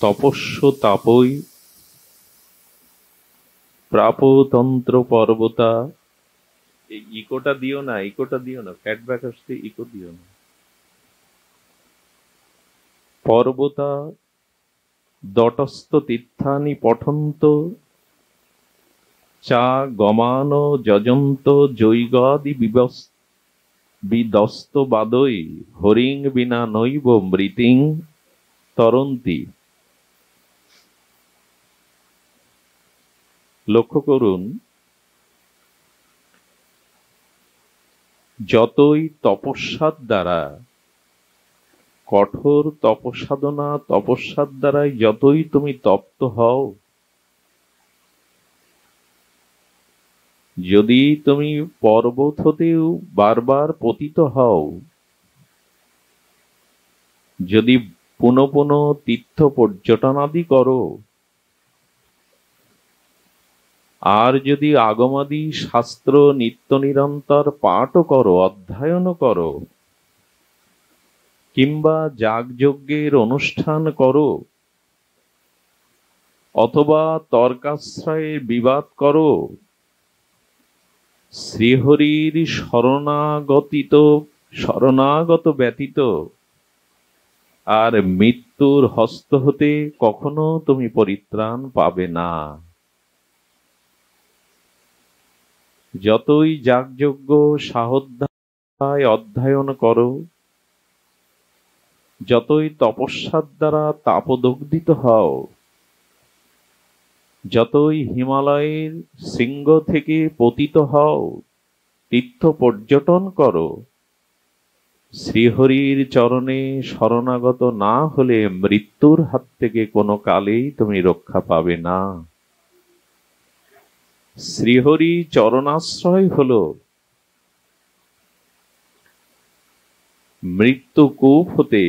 তপস্য তাপই প্রাপতন্ত্র পর্বতা। এই ইকোটা দিও না, ফ্যাটব্যাক আসছে, ইকো দিও না। পর্বতা দটস্থ তীর্থানি পঠন্ত চা গমান যজন্ত জৈগাদি বিদস্ত বাদৈ হরিং বিনা নৈব মৃতিং তরন্তি। লক্ষ্য করুন, যতই তপস্যার দ্বারা, কঠোর তপসাধনা তপস্যার দ্বারাই যতই তুমি তপ্ত হও, যদি তুমি পর্বত হতেও বারবার পতিত হও, যদি পুনঃ পুনঃ তীর্থ পর্যটনাদি করো, আর যদি আগমাদি শাস্ত্র নিত্য নিরন্তর পাঠও করো, অধ্যয়নও করো, কিংবা যাগযজ্ঞের অনুষ্ঠান করো, অথবা তর্কাশ্রয়ে বিবাদ করো, শ্রীহরির শরণাগত ব্যতীত আর মৃত্যুর হস্ত হতে কখনো তুমি পরিত্রাণ পাবে না। যতই যাগযজ্ঞ সাহোধ্যায় অধ্যয়ন করো, যতই তপস্যার দ্বারা তাপদগ্ধিত হও, যতই হিমালয়ের শৃঙ্গ থেকে পতিত হও, তীর্থ পর্যটন করো, শ্রীহরির চরণে শরণাগত না হলে মৃত্যুর হাত থেকে কোনো কালেই তুমি রক্ষা পাবে না। শ্রীহরি চরণাশ্রয় হল মৃত্যুকূপ হতে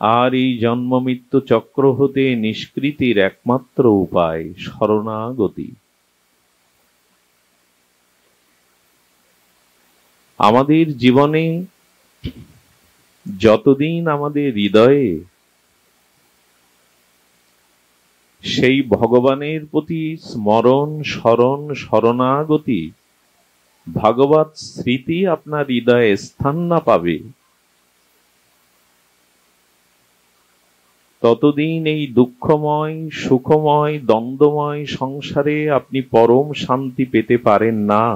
আর এই জন্ম মৃত্যু চক্র হতে নিষ্কৃতির একমাত্র উপায় শরণাগতি। আমাদের জীবনে যতদিন আমাদের হৃদয়ে সেই ভগবানের প্রতি স্মরণ স্মরণ শরণাগতি ভাগবত স্মৃতি আপনার হৃদয়ে স্থান না পাবে, ততদিন এই দুঃখময় সুখময় দ্বন্দ্বময় সংসারে আপনি পরম শান্তি পেতে পারেন না।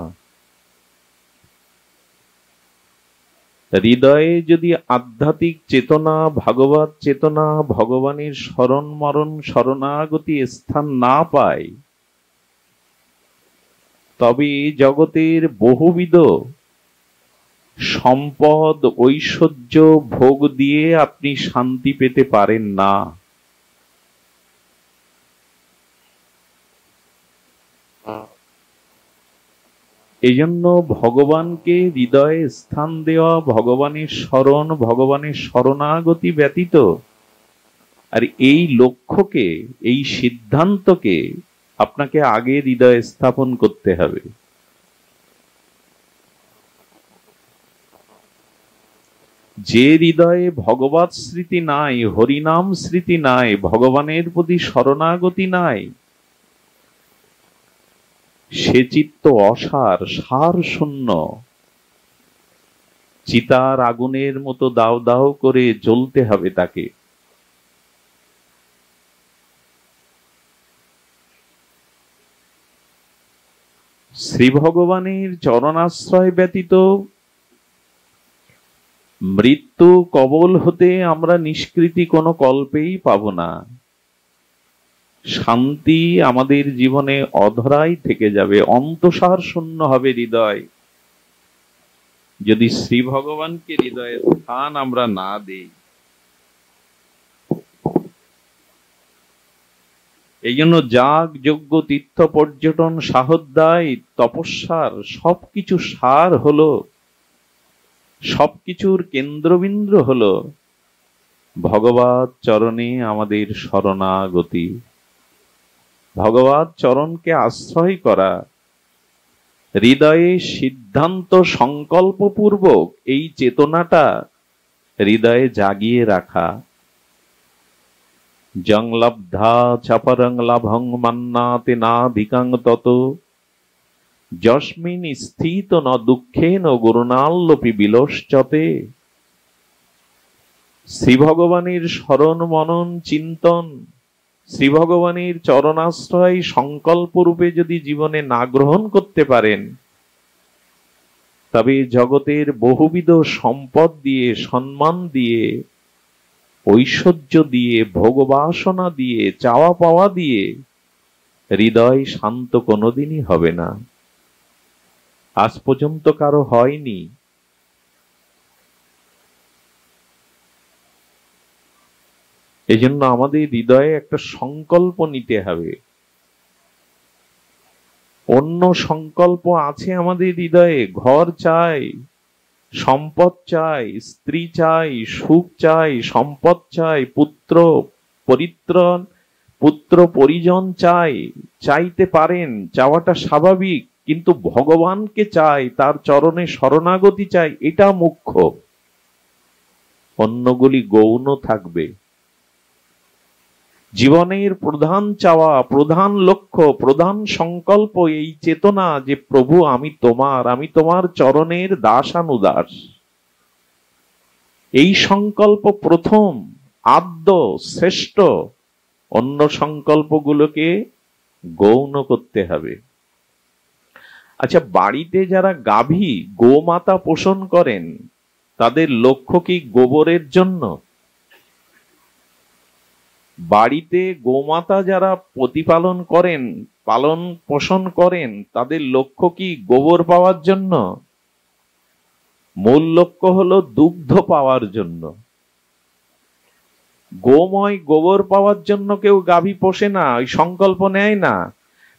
হৃদয়ে যদি আধ্যাত্মিক চেতনা, ভাগবত চেতনা, ভগবানের শরণ মরণ শরণাগতি স্থান না পায়, তবে জগতের বহুবিধ সম্পদ ঐশ্বর্য ভোগ দিয়ে আপনি শান্তি পেতে পারেন না। এজন্য ভগবানকে হৃদয়ে স্থান দেওয়া, ভগবানের শরণ, ভগবানের শরণাগতি ব্যতীত আর এই লক্ষ্যকে, এই সিদ্ধান্তকে আপনাকে আগে হৃদয়ে স্থাপন করতে হবে। যে হৃদয়ে ভগবত স্মৃতি নাই, হরিনাম স্মৃতি নাই, ভগবানের প্রতি শরণাগতি নাই, সে চিত্ত অসার, সার শূন্য, চিতার আগুনের মতো দাও দাও করে জ্বলতে হবে তাকে। শ্রী ভগবানের চরণাশ্রয় ব্যতীত মৃত্যু কবল হতে আমরা নিষ্কৃতি কোনো কল্পেই পাব না। শান্তি আমাদের জীবনে অধরাই থেকে যাবে, অন্তঃসার শূন্য হবে হৃদয়, যদি শ্রী ভগবানকে হৃদয়ে স্থান আমরা না দেই। এই জন্য যাগ যজ্ঞ তীর্থ পর্যটন সাহোধ্যায় তপস্যার সবকিছু সার হলো, সবকিছুর কেন্দ্রবিন্দু হলো ভগবত চরণে আমাদের শরণাগতি, ভগবত চরণকে আশ্রয় করা, হৃদয়ে সিদ্ধান্ত সংকল্পপূর্বক এই চেতনাটা হৃদয়ে জাগিয়ে রাখা, জং লব্ধা চাপরং লাভং মান্নাতে নাধিকাং তত যস্মিন স্থিত ন দুঃখেন গুরুণাল্লপি বিলশ্চতে। শ্রী ভগবানের স্মরণ মনন চিন্তন, শ্রী ভগবানের চরণাশ্রয় সংকল্প রূপে যদি জীবনে না গ্রহণ করতে পারেন, তবে জগতের বহুবিধ সম্পদ দিয়ে, সম্মান দিয়ে, ঐশ্বর্য দিয়ে, ভোগবাসনা দিয়ে, চাওয়া পাওয়া দিয়ে হৃদয় শান্ত কোনোদিনই হবে না। আজ পর্যন্ত কারো হয়নি। এজন্য আমাদের হৃদয়ে একটা সংকল্প নিতে হবে। অন্য সংকল্প আছে আমাদের হৃদয়ে, ঘর চাই, সম্পদ চাই, স্ত্রী চাই, সুখ চাই, সম্পদ চাই, পুত্র পরিজন চাই, চাইতে পারেন, চাওয়াটা স্বাভাবিক, কিন্তু ভগবানকে চাই, তার চরণে শরণাগতি চাই, এটা মুখ্য। অন্যগুলি গৌণ থাকবে। জীবনের প্রধান চাওয়া, প্রধান লক্ষ্য, প্রধান সংকল্প এই চেতনা যে প্রভু আমি তোমার চরণের দাসানুদাস। এই সংকল্প প্রথম, আদ্য, শ্রেষ্ঠ। অন্য সংকল্পগুলোকে গৌণ করতে হবে। আচ্ছা, বাড়িতে যারা গাভী, গোমাতা পোষণ করেন, তাদের লক্ষ্য কি গোবরের জন্য? বাড়িতে গোমাতা যারা প্রতিপালন করেন, পালন পোষণ করেন, তাদের লক্ষ্য কি গোবর পাওয়ার জন্য? মূল লক্ষ্য হলো দুগ্ধ পাওয়ার জন্য। গোময় গোবর পাওয়ার জন্য কেউ গাভী পোষে না, ওই সংকল্প নেয় না।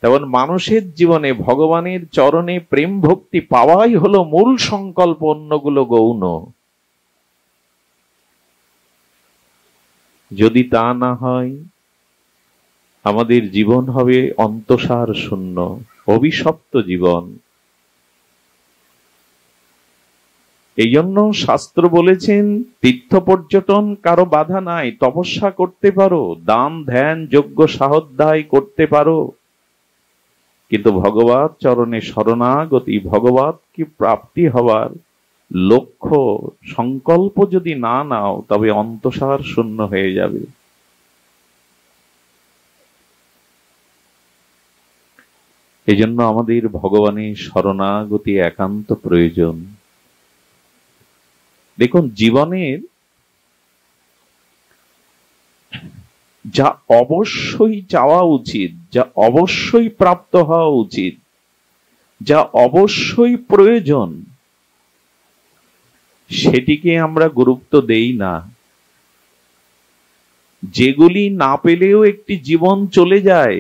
তেমন মানুষের জীবনে ভগবানের চরণে প্রেম ভক্তি পাওয়াই হলো মূল সংকল্প, অন্যগুলো গৌণ। যদি তা না হয়, আমাদের জীবন হবে অন্তঃসার শূন্য, অভিশপ্ত জীবন। এই জন্য শাস্ত্র বলেছেন, তীর্থ পর্যটন কারো বাধা নাই, তপস্যা করতে পারো, দান ধ্যান যজ্ঞ সাহোদ্ধায় করতে পারো, কিন্তু ভগবৎ চরণে শরণাগতি, ভগবৎকে প্রাপ্তি হওয়ার লক্ষ্য সংকল্প যদি না নাও, তবে অন্তঃসার শূন্য হয়ে যাবে। এই জন্য আমাদের ভগবানের শরণাগতি একান্ত প্রয়োজন। দেখুন, জীবনের যা অবশ্যই চাওয়া উচিত, যা অবশ্যই প্রাপ্ত হওয়া উচিত, যা অবশ্যই প্রয়োজন, সেটিকে আমরা গুরুত্ব দেই না। যেগুলি না পেলেও একটি জীবন চলে যায়,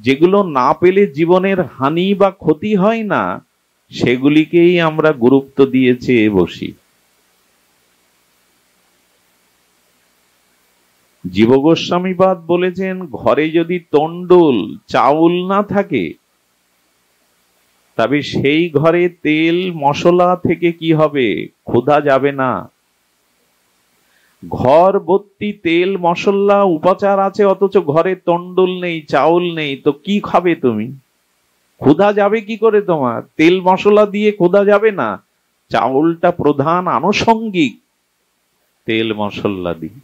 যেগুলো না পেলে জীবনের হানি বা ক্ষতি হয় না, সেগুলিকেই আমরা গুরুত্ব দিয়ে চেয়ে বসি। জীব গোস্বামীপাদ বলেছেন, ঘরে যদি তণ্ডুল চাউল না থাকে, তবে সেই ঘরে তেল মশলা থেকে কি হবে? ক্ষুধা যাবে না। ঘর ভর্তি তেল মশলা উপাচার আছে, অথচ ঘরে তণ্ডুল নেই, চাউল নেই, তো কি খাবে তুমি? ক্ষুধা যাবে কি করে তোমার? তেল মশলা দিয়ে ক্ষুধা যাবে না। চাউলটা প্রধান আনুষঙ্গিক, তেল মশলা দিয়ে।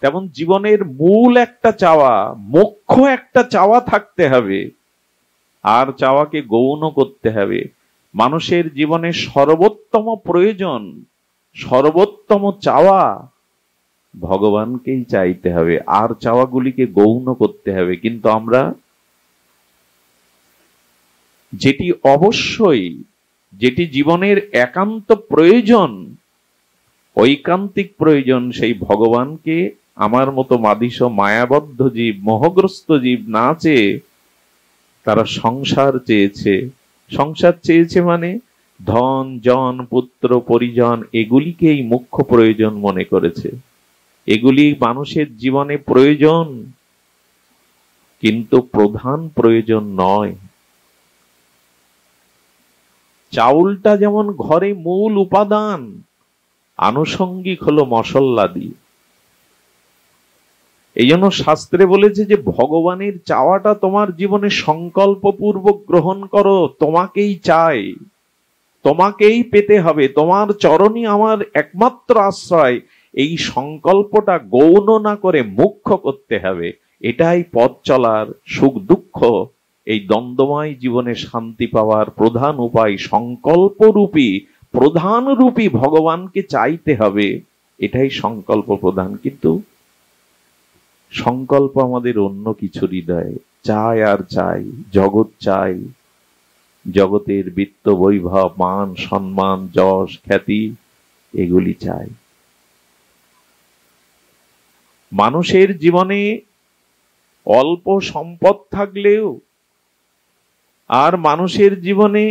তেমন জীবনের মূল একটা চাওয়া, মুখ্য একটা চাওয়া থাকতে হবে, আর চাওয়াকে গৌণ করতে হবে। মানুষের জীবনে সর্বোত্তম প্রয়োজন, সর্বোত্তম চাওয়া ভগবানকেই চাইতে হবে, আর চাওয়াগুলিকে গৌণ করতে হবে। কিন্তু আমরা যেটি অবশ্যই, যেটি জীবনের একান্ত প্রয়োজন, ঐকান্তিক প্রয়োজন, সেই ভগবানকে আমার মতো মাদিস মায়াবদ্ধ জীব, মোহগ্রস্ত জীব না চেয়ে তারা সংসার চেয়েছে। সংসার চেয়েছে মানে ধন জন পুত্র পরিজন, এগুলিকেই মুখ্য প্রয়োজন মনে করেছে। এগুলি মানুষের জীবনে প্রয়োজন, কিন্তু প্রধান প্রয়োজন নয়। চাউলটা যেমন ঘরে মূল উপাদান, আনুষঙ্গিক হলো মশলা দিয়ে। এই জন্য শাস্ত্রে বলেছে যে ভগবানের চাওয়াটা তোমার জীবনে সংকল্প পূর্বক গ্রহণ করো। তোমাকেই চাই, তোমাকেই পেতে হবে, তোমার চরণই আমার একমাত্র আশ্রয়। এই সংকল্পটা গৌণ না করে মুখ্য করতে হবে। এটাই পথ চলার, সুখ দুঃখ এই দ্বন্দ্বময় জীবনে শান্তি পাওয়ার প্রধান উপায়। সংকল্পরূপী, প্রধান রূপী ভগবানকে চাইতে হবে, এটাই সংকল্প প্রধান। কিন্তু সংকল্প আমাদের অন্য কিছু হৃদয়ে চাই, আর চাই জগৎ চাই, জগতের বিত্ত বৈভব, মান সম্মান, যশ খ্যাতি, এগুলি চাই। মানুষের জীবনে অল্প সম্পদ থাকলেও আর মানুষের জীবনে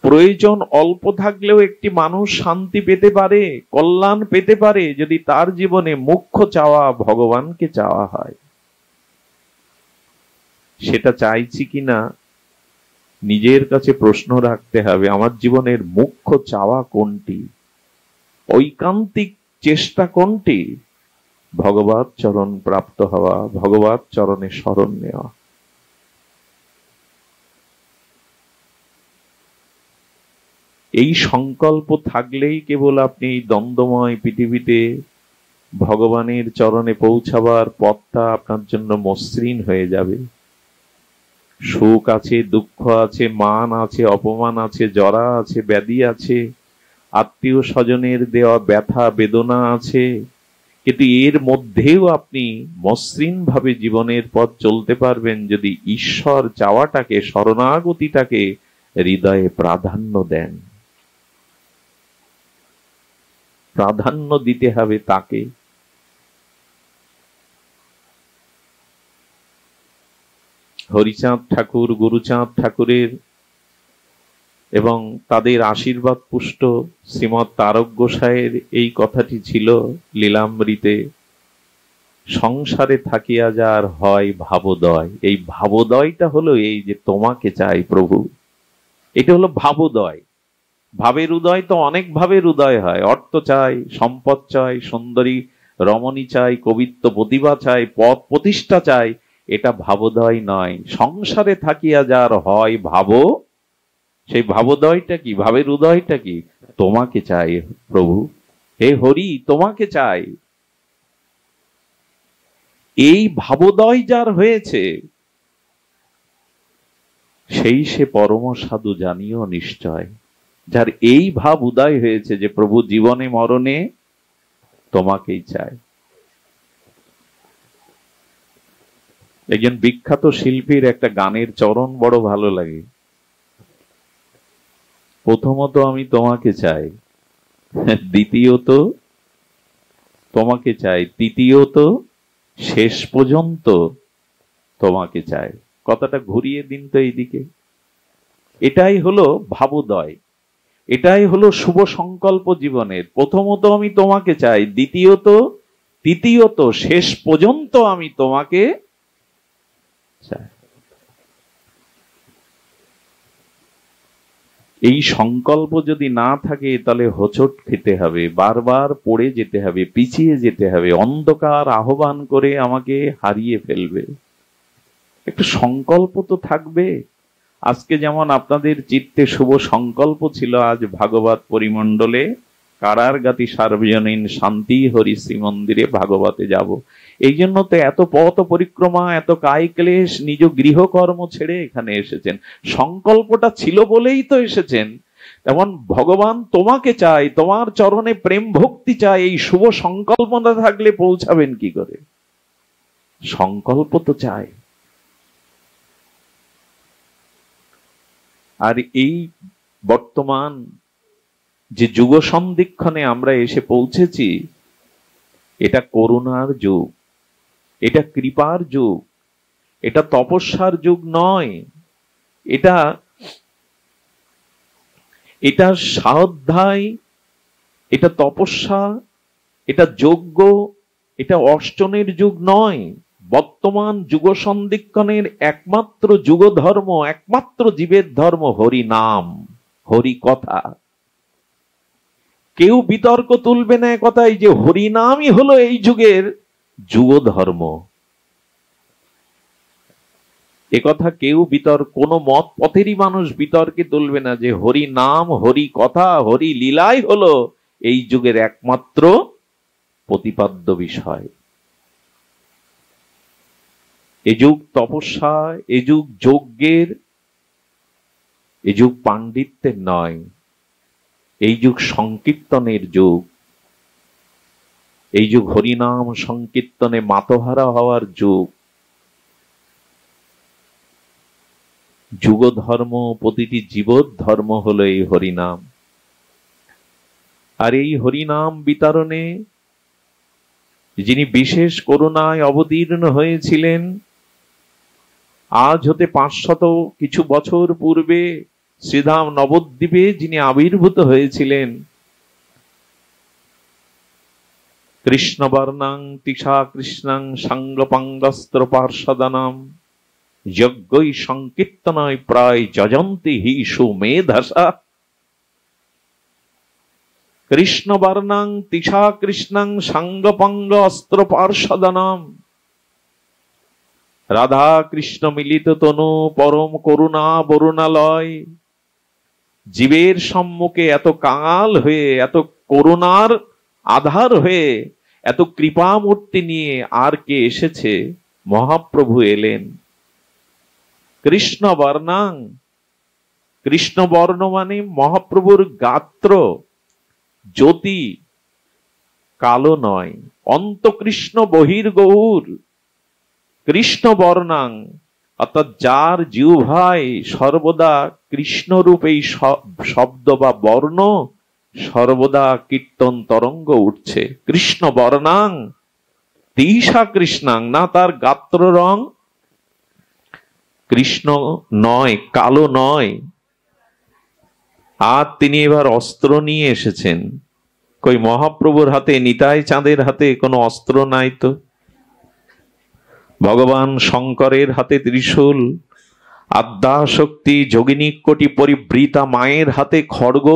প্রয়োজন অল্প থাকলেও একটি মানুষ শান্তি পেতে পারে, কল্যাণ পেতে পারে, যদি তার জীবনে মুখ্য চাওয়া ভগবানকে চাওয়া হয়। সেটা চাইছি কিনা নিজের কাছে প্রশ্ন রাখতে হবে। আমার জীবনের মুখ্য চাওয়া কোনটি, ঐকান্তিক চেষ্টা কোনটি? ভগবৎ চরণ প্রাপ্ত হওয়া, ভগবৎ চরণে শরণ নেওয়া। এই সংকল্প থাকলেই কেবল আপনি দ্বন্দ্বময় পৃথিবীতে ভগবানের চরণে পৌঁছাবার পথটা আপনার জন্য মসৃণ হয়ে যাবে। সুখ আছে, দুঃখ আছে, মান আছে, অপমান আছে, জরা আছে, ব্যাধি আছে, আত্মীয় স্বজনের দেওয়া ব্যথা বেদনা আছে, কিন্তু এর মধ্যেও আপনি মসৃণ ভাবে জীবনের পথ চলতে পারবেন যদি ঈশ্বর চাওয়াটাকে, শরণাগতিটাকে হৃদয়ে প্রাধান্য দেন। প্রাধান্য দিতে হবে তাকে। হরিচাঁদ ঠাকুর, গুরুচাঁদ ঠাকুরের এবং তাদের আশীর্বাদ পুষ্ট শ্রীমৎ তারক গোসাইয়ের এই কথাটি ছিল লীলামৃতে, সংসারে থাকিয়া যার হয় ভাবোদয়। এই ভাবোদয়টা হলো এই যে তোমাকে চাই প্রভু, এটা হলো ভাবোদয়। ভাবের উদয় তো অনেক ভাবের উদয় হয়। অর্থ চাই, সম্পদ চাই, সুন্দরী রমণী চাই, কবিত্ব প্রতিভা চাই, পদ প্রতিষ্ঠা চাই, এটা ভাবোদয় নয়। সংসারে থাকিয়া যার হয় ভাবো, সেই ভাবোদয়টা কি, ভাবের উদয়টা কি? তোমাকে চাই প্রভু, হে হরি তোমাকে চাই। এই ভাবোদয় যার হয়েছে সেই সে পরম সাধু জানিও নিশ্চয়। যার এই ভাব উদয় হয়েছে যে প্রভু জীবনে মরণে তোমাকেই চায়। একজন বিখ্যাত শিল্পীর একটা গানের চরণ বড় ভালো লাগে। প্রথমত আমি তোমাকে চাই, দ্বিতীয়ত তোমাকে চাই, তৃতীয়ত শেষ পর্যন্ত তোমাকে চাই। কথাটা ঘুরিয়ে দিন তো এইদিকে। এটাই হলো ভাবোদয়, এটাই হলো শুভ সংকল্প জীবনের। প্রথমত আমি তোমাকে চাই, দ্বিতীয়ত, তৃতীয়ত শেষ পর্যন্ত আমি তোমাকে চাই। এই সংকল্প যদি না থাকে তাহলে হোঁচট খেতে হবে, বারবার পড়ে যেতে হবে, পিছিয়ে যেতে হবে, অন্ধকার আহ্বান করে আমাকে হারিয়ে ফেলবে। একটু সংকল্প তো থাকবে। আজকে যেমন আপনাদের চিত্তে শুভ সংকল্প ছিল আজ ভাগবত পরিমণ্ডলে কারারগাতি সার্বজনীন শান্তি হরি শ্রীমন্দিরে ভাগবতে যাব। এই জন্য তো এত পথ পরিক্রমা, এত কায় ক্লেশ, নিজ গৃহকর্ম ছেড়ে এখানে এসেছেন। সংকল্পটা ছিল বলেই তো এসেছেন। তেমন ভগবান তোমাকে চাই, তোমার চরণে প্রেম ভক্তি চাই, এই শুভ সংকল্প না থাকলে পৌঁছাবেন কি করে? সংকল্প তো চাই। আর এই বর্তমান যে যুগ সন্ধিক্ষণে আমরা এসে পৌঁছেছি, এটা করুণার যুগ, এটা কৃপার যুগ, এটা তপস্যার যুগ নয়। এটা সাধ্যায়, এটা তপস্যা, এটা যজ্ঞ, এটা অর্চনের যুগ নয়। বর্তমান যুগ সন্ধিক্ষণের একমাত্র যুগ ধর্ম, একমাত্র জীবের ধর্ম হরি নাম, হরি কথা। কেউ বিতর্ক তুলবে না কথাই যে হরি নামই হলো এই যুগের যুগ ধর্ম। একথা কেউ কোনো মত পথেরই মানুষ বিতর্কে তুলবে না যে হরি নাম, হরি কথা, হরি লীলাই হলো এই যুগের একমাত্র প্রতিপাদ্য বিষয়। এ যুগ তপস্যা, এ যুগ যজ্ঞের, এ যুগ পাণ্ডিত্যের নয়, এই যুগ সংকীর্তনের যুগ। এই যুগ হরিনাম সংকীর্তনে মাতহারা হওয়ার যুগ। যুগ ধর্ম, প্রতিটি জীবত ধর্ম হলো এই হরিনাম। আর এই হরিনাম বিতরণে যিনি বিশেষ করুণায় অবতীর্ণ হয়েছিলেন, আজ হতে 500 কিছু বছর পূর্বে শ্রীধাম নবদ্বীপে যিনি আবির্ভূত হয়েছিলেন, কৃষ্ণবর্ণাং তিষা কৃষ্ণাং সাঙ্গপাঙ্গস্ত্র পার্ষদানাম যজ্ঞৈ সংকীর্তনায় প্রায় যজন্তি হি সুমেধসা। কৃষ্ণবর্ণাং তিষা কৃষ্ণাং সাঙ্গপাঙ্গ অস্ত্র পার্ষদানাম, রাধা কৃষ্ণ মিলিত তনু পরম করুণা বরুণালয়। জীবের সম্মুখে এত কাঙাল হয়ে, এত করুণার আধার হয়ে, এত কৃপামূর্তি নিয়ে আর কে এসেছে? মহাপ্রভু এলেন। কৃষ্ণ বর্ণাং, কৃষ্ণ বর্ণ মানে মহাপ্রভুর গাত্র, জ্যোতি, কালো নয়। অন্তকৃষ্ণ বহির্গৌর, কৃষ্ণ বর্ণাং অর্থাৎ যার জিহ্বায় সর্বদা কৃষ্ণরূপ এই শব্দ বা বর্ণ সর্বদা কীর্তন তরঙ্গ উঠছে। কৃষ্ণ বর্ণাং তিষা কৃষ্ণাং, না তার গাত্র রং কৃষ্ণ নয়, কালো নয়। আর তিনি এবার অস্ত্র নিয়ে এসেছেন। কই মহাপ্রভুর হাতে, নিতাই চাঁদের হাতে কোনো অস্ত্র নাই তো। ভগবান শঙ্করের হাতে ত্রিশূল, আদ্যাশক্তি যোগিনী কোটি পরিবৃতা মায়ের হাতে খড়গ,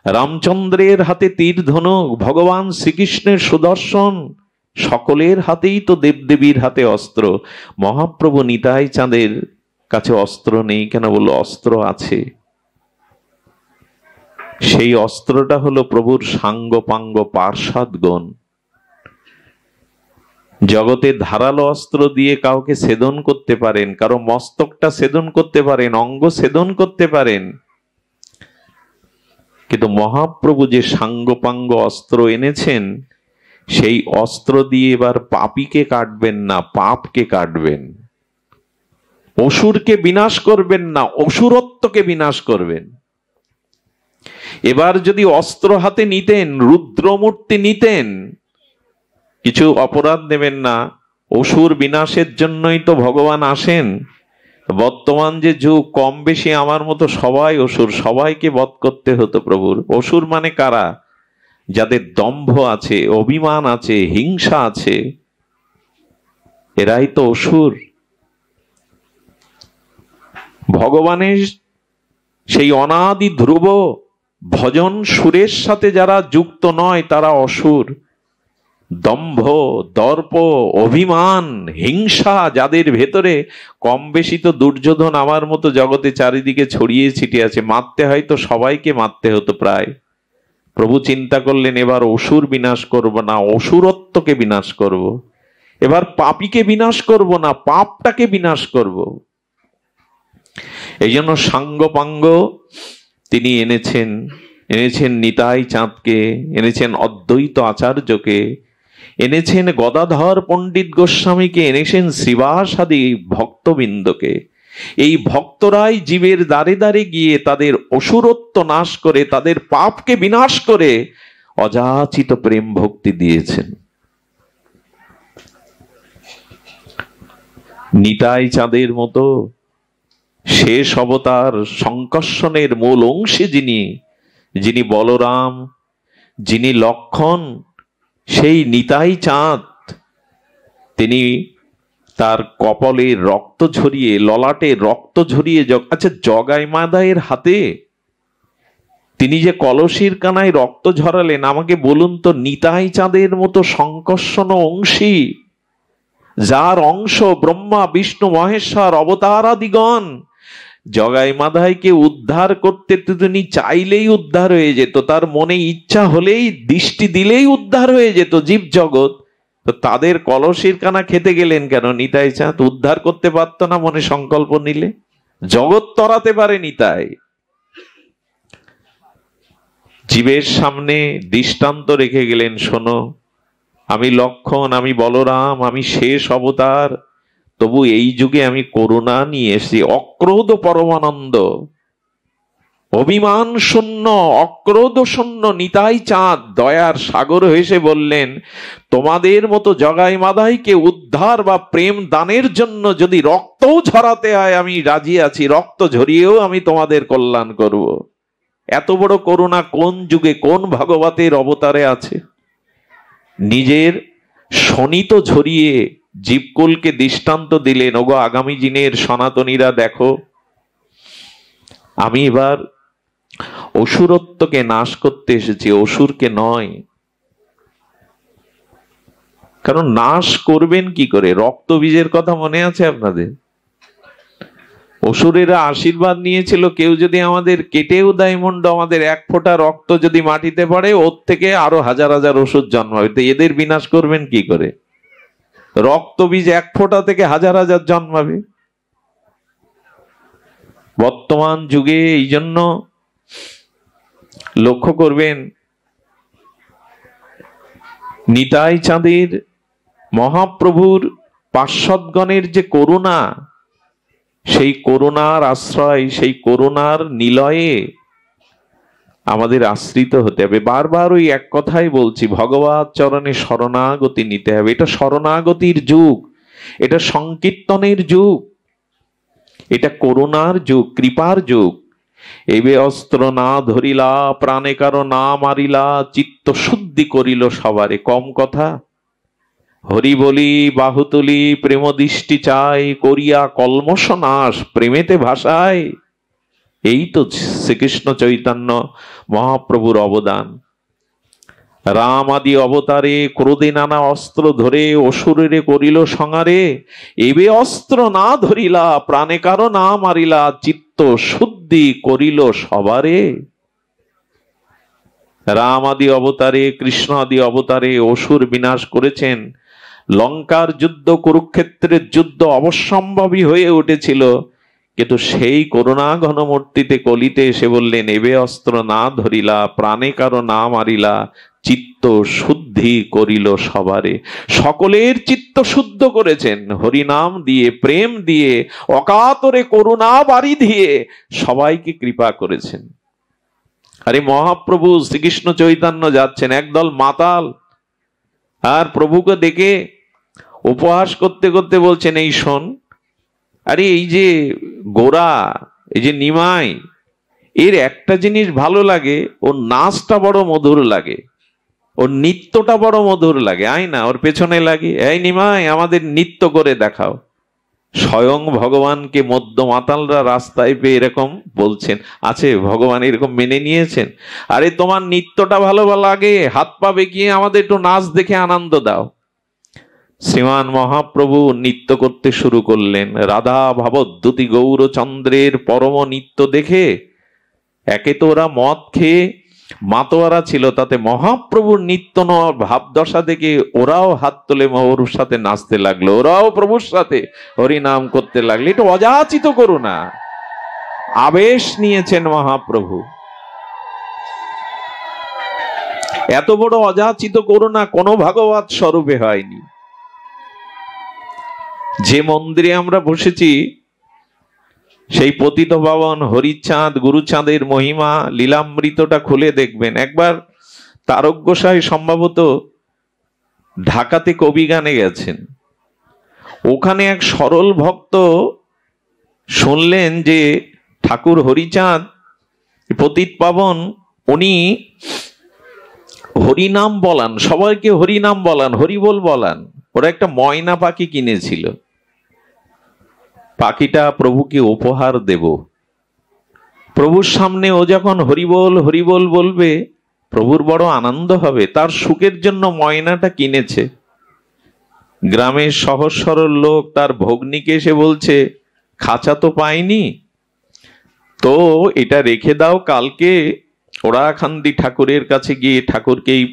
রামচন্দ্রের হাতে তীর ধনুক, ভগবান শ্রীকৃষ্ণের সুদর্শন, সকলের হাতেই তো দেবদেবীর হাতে অস্ত্র। মহাপ্রভু নিতাই চাঁদের কাছে অস্ত্র নেই কেন? বলল অস্ত্র আছে। সেই অস্ত্রটা হলো প্রভুর সাঙ্গপাঙ্গ পার্ষদগণ। জগতে ধারালো অস্ত্র দিয়ে কাউকে ছেদন করতে পারেন, কারো মস্তকটা ছেদন করতে পারেন, অঙ্গ ছেদন করতে পারেন, কিন্তু মহাপ্রভু যে সাঙ্গপাঙ্গ অস্ত্র এনেছেন, সেই অস্ত্র দিয়ে এবার পাপীকে কাটবেন না, পাপকে কাটবেন। অসুরকে বিনাশ করবেন না, অসুরত্বকে বিনাশ করবেন। এবার যদি অস্ত্র হাতে নিতেন, রুদ্রমূর্তি নিতেন, কিছু অপরাধ নেবেন না, অসুর বিনাশের জন্যই তো ভগবান আসেন। বর্তমান যে যুগ, কম বেশি আমার মতো সবাই অসুর, সবাইকে বধ করতে হতো প্রভুর। অসুর মানে কারা? যাদের দম্ভ আছে, অভিমান আছে, হিংসা আছে, এরাই তো অসুর। ভগবানের সেই অনাদি ধ্রুব ভজন সুরের সাথে যারা যুক্ত নয় তারা অসুর। দম্ভ, দর্প, অভিমান, হিংসা যাদের ভেতরে, কম বেশি তো দুর্যোধন আমার মতো জগতে চারিদিকে ছড়িয়ে ছিটিয়ে আছে। মারতে হয়তো সবাইকে মারতে হতো প্রায়। প্রভু চিন্তা করলেন এবার অসুর বিনাশ করব না, অসুরত্বকে বিনাশ করব। এবার পাপীকে বিনাশ করব না, পাপটাকে বিনাশ করব। এই জন্য সাঙ্গপাঙ্গ তিনি এনেছেন। এনেছেন নিতাই চাঁদকে, এনেছেন অদ্বৈত আচার্যকে, এনেছেন গদাধর পণ্ডিত গোস্বামীকে, এনেছেন শ্রীবাসাদি ভক্তবৃন্দকে। এই ভক্তরাই জীবের দ্বারে দ্বারে গিয়ে তাদের অসুরত্ব নাশ করে, তাদের পাপকে বিনাশ করে অযাচিত প্রেম ভক্তি দিয়েছেন। নিতাই চাঁদের মতো শেষ অবতার সংকর্ষণের মূল অংশে যিনি বলরাম, যিনি লক্ষণ, সেই নিতাই চাঁদ তিনি তার কপালে রক্ত ঝরিয়ে, ললাটে রক্ত ঝরিয়ে, আচ্ছা জগাই মাদায়ের হাতে তিনি যে কলসির কানায় রক্ত ঝরালেন, আমাকে বলুন তো, নিতাই চাঁদের মতো সংকর্ষণ অংশী, যার অংশ ব্রহ্মা বিষ্ণু মহেশ্বর অবতারাদিগণ, জগাই মাধাইকে উদ্ধার করতে তিনি চাইলেই উদ্ধার হয়ে যেত, তার মনে ইচ্ছা হলেই দৃষ্টি দিলেই উদ্ধার হয়ে যেত জীব জগৎ। তো তাদের কলসির কানা খেতে গেলেন কেন নিতাই চাঁদ? উদ্ধার করতে পারতো না মনে সংকল্প নিলে? জগৎ তরাতে পারে নিতাই। জীবের সামনে দৃষ্টান্ত রেখে গেলেন, শোনো, আমি লক্ষণ, আমি বলরাম, আমি শেষ অবতার, তবু এই যুগে আমি করুণা নিয়ে এসেছি। অক্রোধ পরমানন্দ, অভিমান শূন্য, অক্রোধ শূন্য নিতাই চাঁদ দয়ার সাগর হেসে বললেন, তোমাদের মতো জগাই মাধাইকে উদ্ধার বা প্রেম দানের জন্য যদি রক্তও ঝরাতে হয় আমি রাজি আছি, রক্ত ঝরিয়েও আমি তোমাদের কল্যাণ করব। এত বড় করুণা কোন যুগে কোন ভগবতের অবতারে আছে? নিজের শনিত ঝরিয়ে জীবকুলকে দৃষ্টান্ত দিলেন, ওগো আগামী দিনের সনাতনীরা দেখো, আমি এবার অসুরত্বকে নাশ করতে এসেছি, অসুরকে নয়। কারণ নাশ করবেন কি করে? রক্ত বীজের কথা মনে আছে আপনাদের? অসুরেরা আশীর্বাদ নিয়েছিল, কেউ যদি আমাদের কেটেও দেয় মুন্ড, আমাদের এক ফোঁটা রক্ত যদি মাটিতে পড়ে, ওর থেকে আরো হাজার হাজার অসুর জন্মাবে। তো এদের বিনাশ করবেন কি করে? রক্ত বীজ এক ফোঁটা থেকে হাজার হাজার জন্মাবে। বর্তমান যুগে এই জন্য লক্ষ্য করবেন, নিতাই চাঁদের মহাপ্রভুর পার্শ্বদগণের যে করুণা, সেই করুণার আশ্রয়, সেই করুণার নিলয়ে আমাদের আশ্রিত হতে হবে। বারবার ওই এক কথাই বলছি, ভগবত চরণে শরণাগতি নিতে হবে। এটা শরণাগতির যুগ, এটা সংকীর্তনের যুগ, এটা করুণার যুগ, কৃপার যুগ। এবে অস্ত্র না ধরিলা, প্রাণে কারো না মারিলা, চিত্ত শুদ্ধি করিল সবারে। কম কথা, হরি বলি বাহু তুলি, প্রেম দৃষ্টি চাই, করিয়া কলমশ নাশ প্রেমেতে ভাষায়। এই তো শ্রীকৃষ্ণ চৈতন্য মহাপ্রভুর অবদান। রাম আদি অবতারে ক্রোধে নানা অস্ত্র ধরে অসুরেরে করিল সংহারে। এবে অস্ত্র না ধরিলা, প্রাণে কারো না মারিলা, চিত্ত শুদ্ধি করিল সবারে। রাম আদি অবতারে, কৃষ্ণ আদি অবতারে অসুর বিনাশ করেছেন। লঙ্কার যুদ্ধ, কুরুক্ষেত্রের যুদ্ধ অবশ্যম্ভাবী হয়ে উঠেছিল, কিন্তু সেই করুণা ঘনমূর্তিতে কলিতে এসে বললেন, এবে অস্ত্র না ধরিলা, প্রাণে কারো না মারিলা, চিত্ত শুদ্ধি করিল সবারে। সকলের চিত্ত শুদ্ধ করেছেন হরিনাম দিয়ে, প্রেম দিয়ে, অকাতরে করুণা বাড়ি দিয়ে সবাইকে কৃপা করেছেন। আরে মহাপ্রভু শ্রীকৃষ্ণ চৈতন্য যাচ্ছেন, একদল মাতাল আর প্রভুকে দেখে উপহাস করতে করতে বলছেন, এই শোন, আরে এই যে গোরা, এই যে নিমাই, এর একটা জিনিস ভালো লাগে, ওর নাচটা বড় মধুর লাগে, ওর নৃত্যটা বড় মধুর লাগে, আয় না ওর পেছনে লাগে, এই নিমাই আমাদের নৃত্য করে দেখাও। স্বয়ং ভগবানকে মধ্য মাতালরা রাস্তায় পেয়ে এরকম বলছেন। আছে ভগবান এরকম মেনে নিয়েছেন? আরে তোমার নৃত্যটা ভালো লাগে, হাত পা বেঁকিয়ে আমাদের একটু নাচ দেখে আনন্দ দাও। শ্রীমান মহাপ্রভু নৃত্য করতে শুরু করলেন। রাধা ভাবদ্যুতি গৌরচন্দ্রের পরম নৃত্য দেখে, একে তো ওরা মদ খেয়ে মাতোয়ারা ছিল, তাতে মহাপ্রভুর নিত্য নেওয়ার ভাবদশা দেখে ওরাও হাত তুলে ওর সাথে নাচতে লাগলো, ওরাও প্রভুর সাথে হরিনাম করতে লাগলো। এটা অযাচিত করুণা, আবেশ নিয়েছেন মহাপ্রভু। এত বড় অযাচিত করুণা কোনো ভাগবত স্বরূপে হয়নি। যে মন্দিরে আমরা বসেছি, সেই পতিত পাবন হরিচাঁদ গুরুচাঁদের মহিমা লীলামৃতটা খুলে দেখবেন একবার। তারক গোসাই সম্ভবত ঢাকাতে কবি গানে গেছেন, ওখানে এক সরল ভক্ত শুনলেন যে ঠাকুর হরিচাঁদ পতিত পাবন, উনি হরিনাম বলান, সবাইকে হরিনাম বলান, হরিবোল বলান। ওরা একটা ময়না পাখি কিনেছিল, পাখিটা প্রভুকে উপহার দেব, প্রভুর সামনে ও যখন হরিবোল হরিবোল বলবে, প্রভুর বড় আনন্দ হবে। তার সুখের জন্য ময়নাটা কিনেছে। গ্রামের সহজ সরল লোক তার ভগ্নীকে এসে বলছে, খাঁচা তো পাইনি, তো এটা রেখে দাও, কালকে ওরাখান্দি ঠাকুরের কাছে গিয়ে ঠাকুরকেই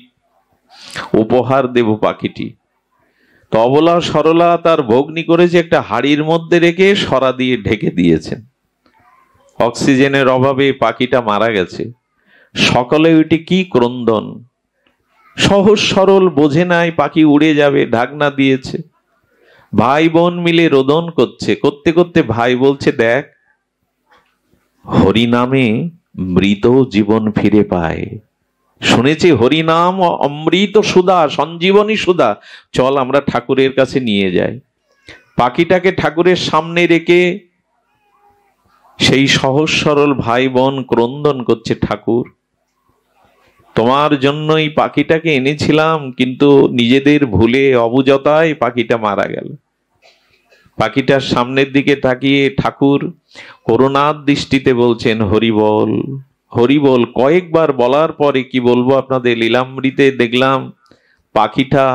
উপহার দেব পাখিটি। তো অবলা সরলা তার ভগ্নী করেছে, একটা হাড়ির মধ্যে রেখে সরা দিয়ে ঢেকে দিয়েছেন। অক্সিজেনের অভাবে পাখিটা মারা গেছে। সকালে ওইটি কি ক্রন্দন, সহজ সরল বোঝে নাই পাখি উড়ে যাবে, ঢাকনা দিয়েছে। ভাই বোন মিলে রোদন করছে, করতে করতে ভাই বলছে, দেখ হরিনামে মৃত জীবন ফিরে পায়, শুনেছি হরিনাম অমৃত সুধা, সঞ্জীবনী সুধা, চল আমরা ঠাকুরের কাছে নিয়ে যাই। পাখিটাকে ঠাকুরের সামনে রেখে সেই সহজ সরল ভাই বোন ক্রন্দন করছে, ঠাকুর তোমার জন্যই পাখিটাকে এনেছিলাম, কিন্তু নিজেদের ভুলে অবুঝতায় পাখিটা মারা গেল। পাখিটার সামনের দিকে তাকিয়ে ঠাকুর করুণার দৃষ্টিতে বলছেন, হরিবল হরিবল। কয়েকবার বলার পরে কি বলবো আপনাদের, লীলামৃতে দেখলাম পাখিটা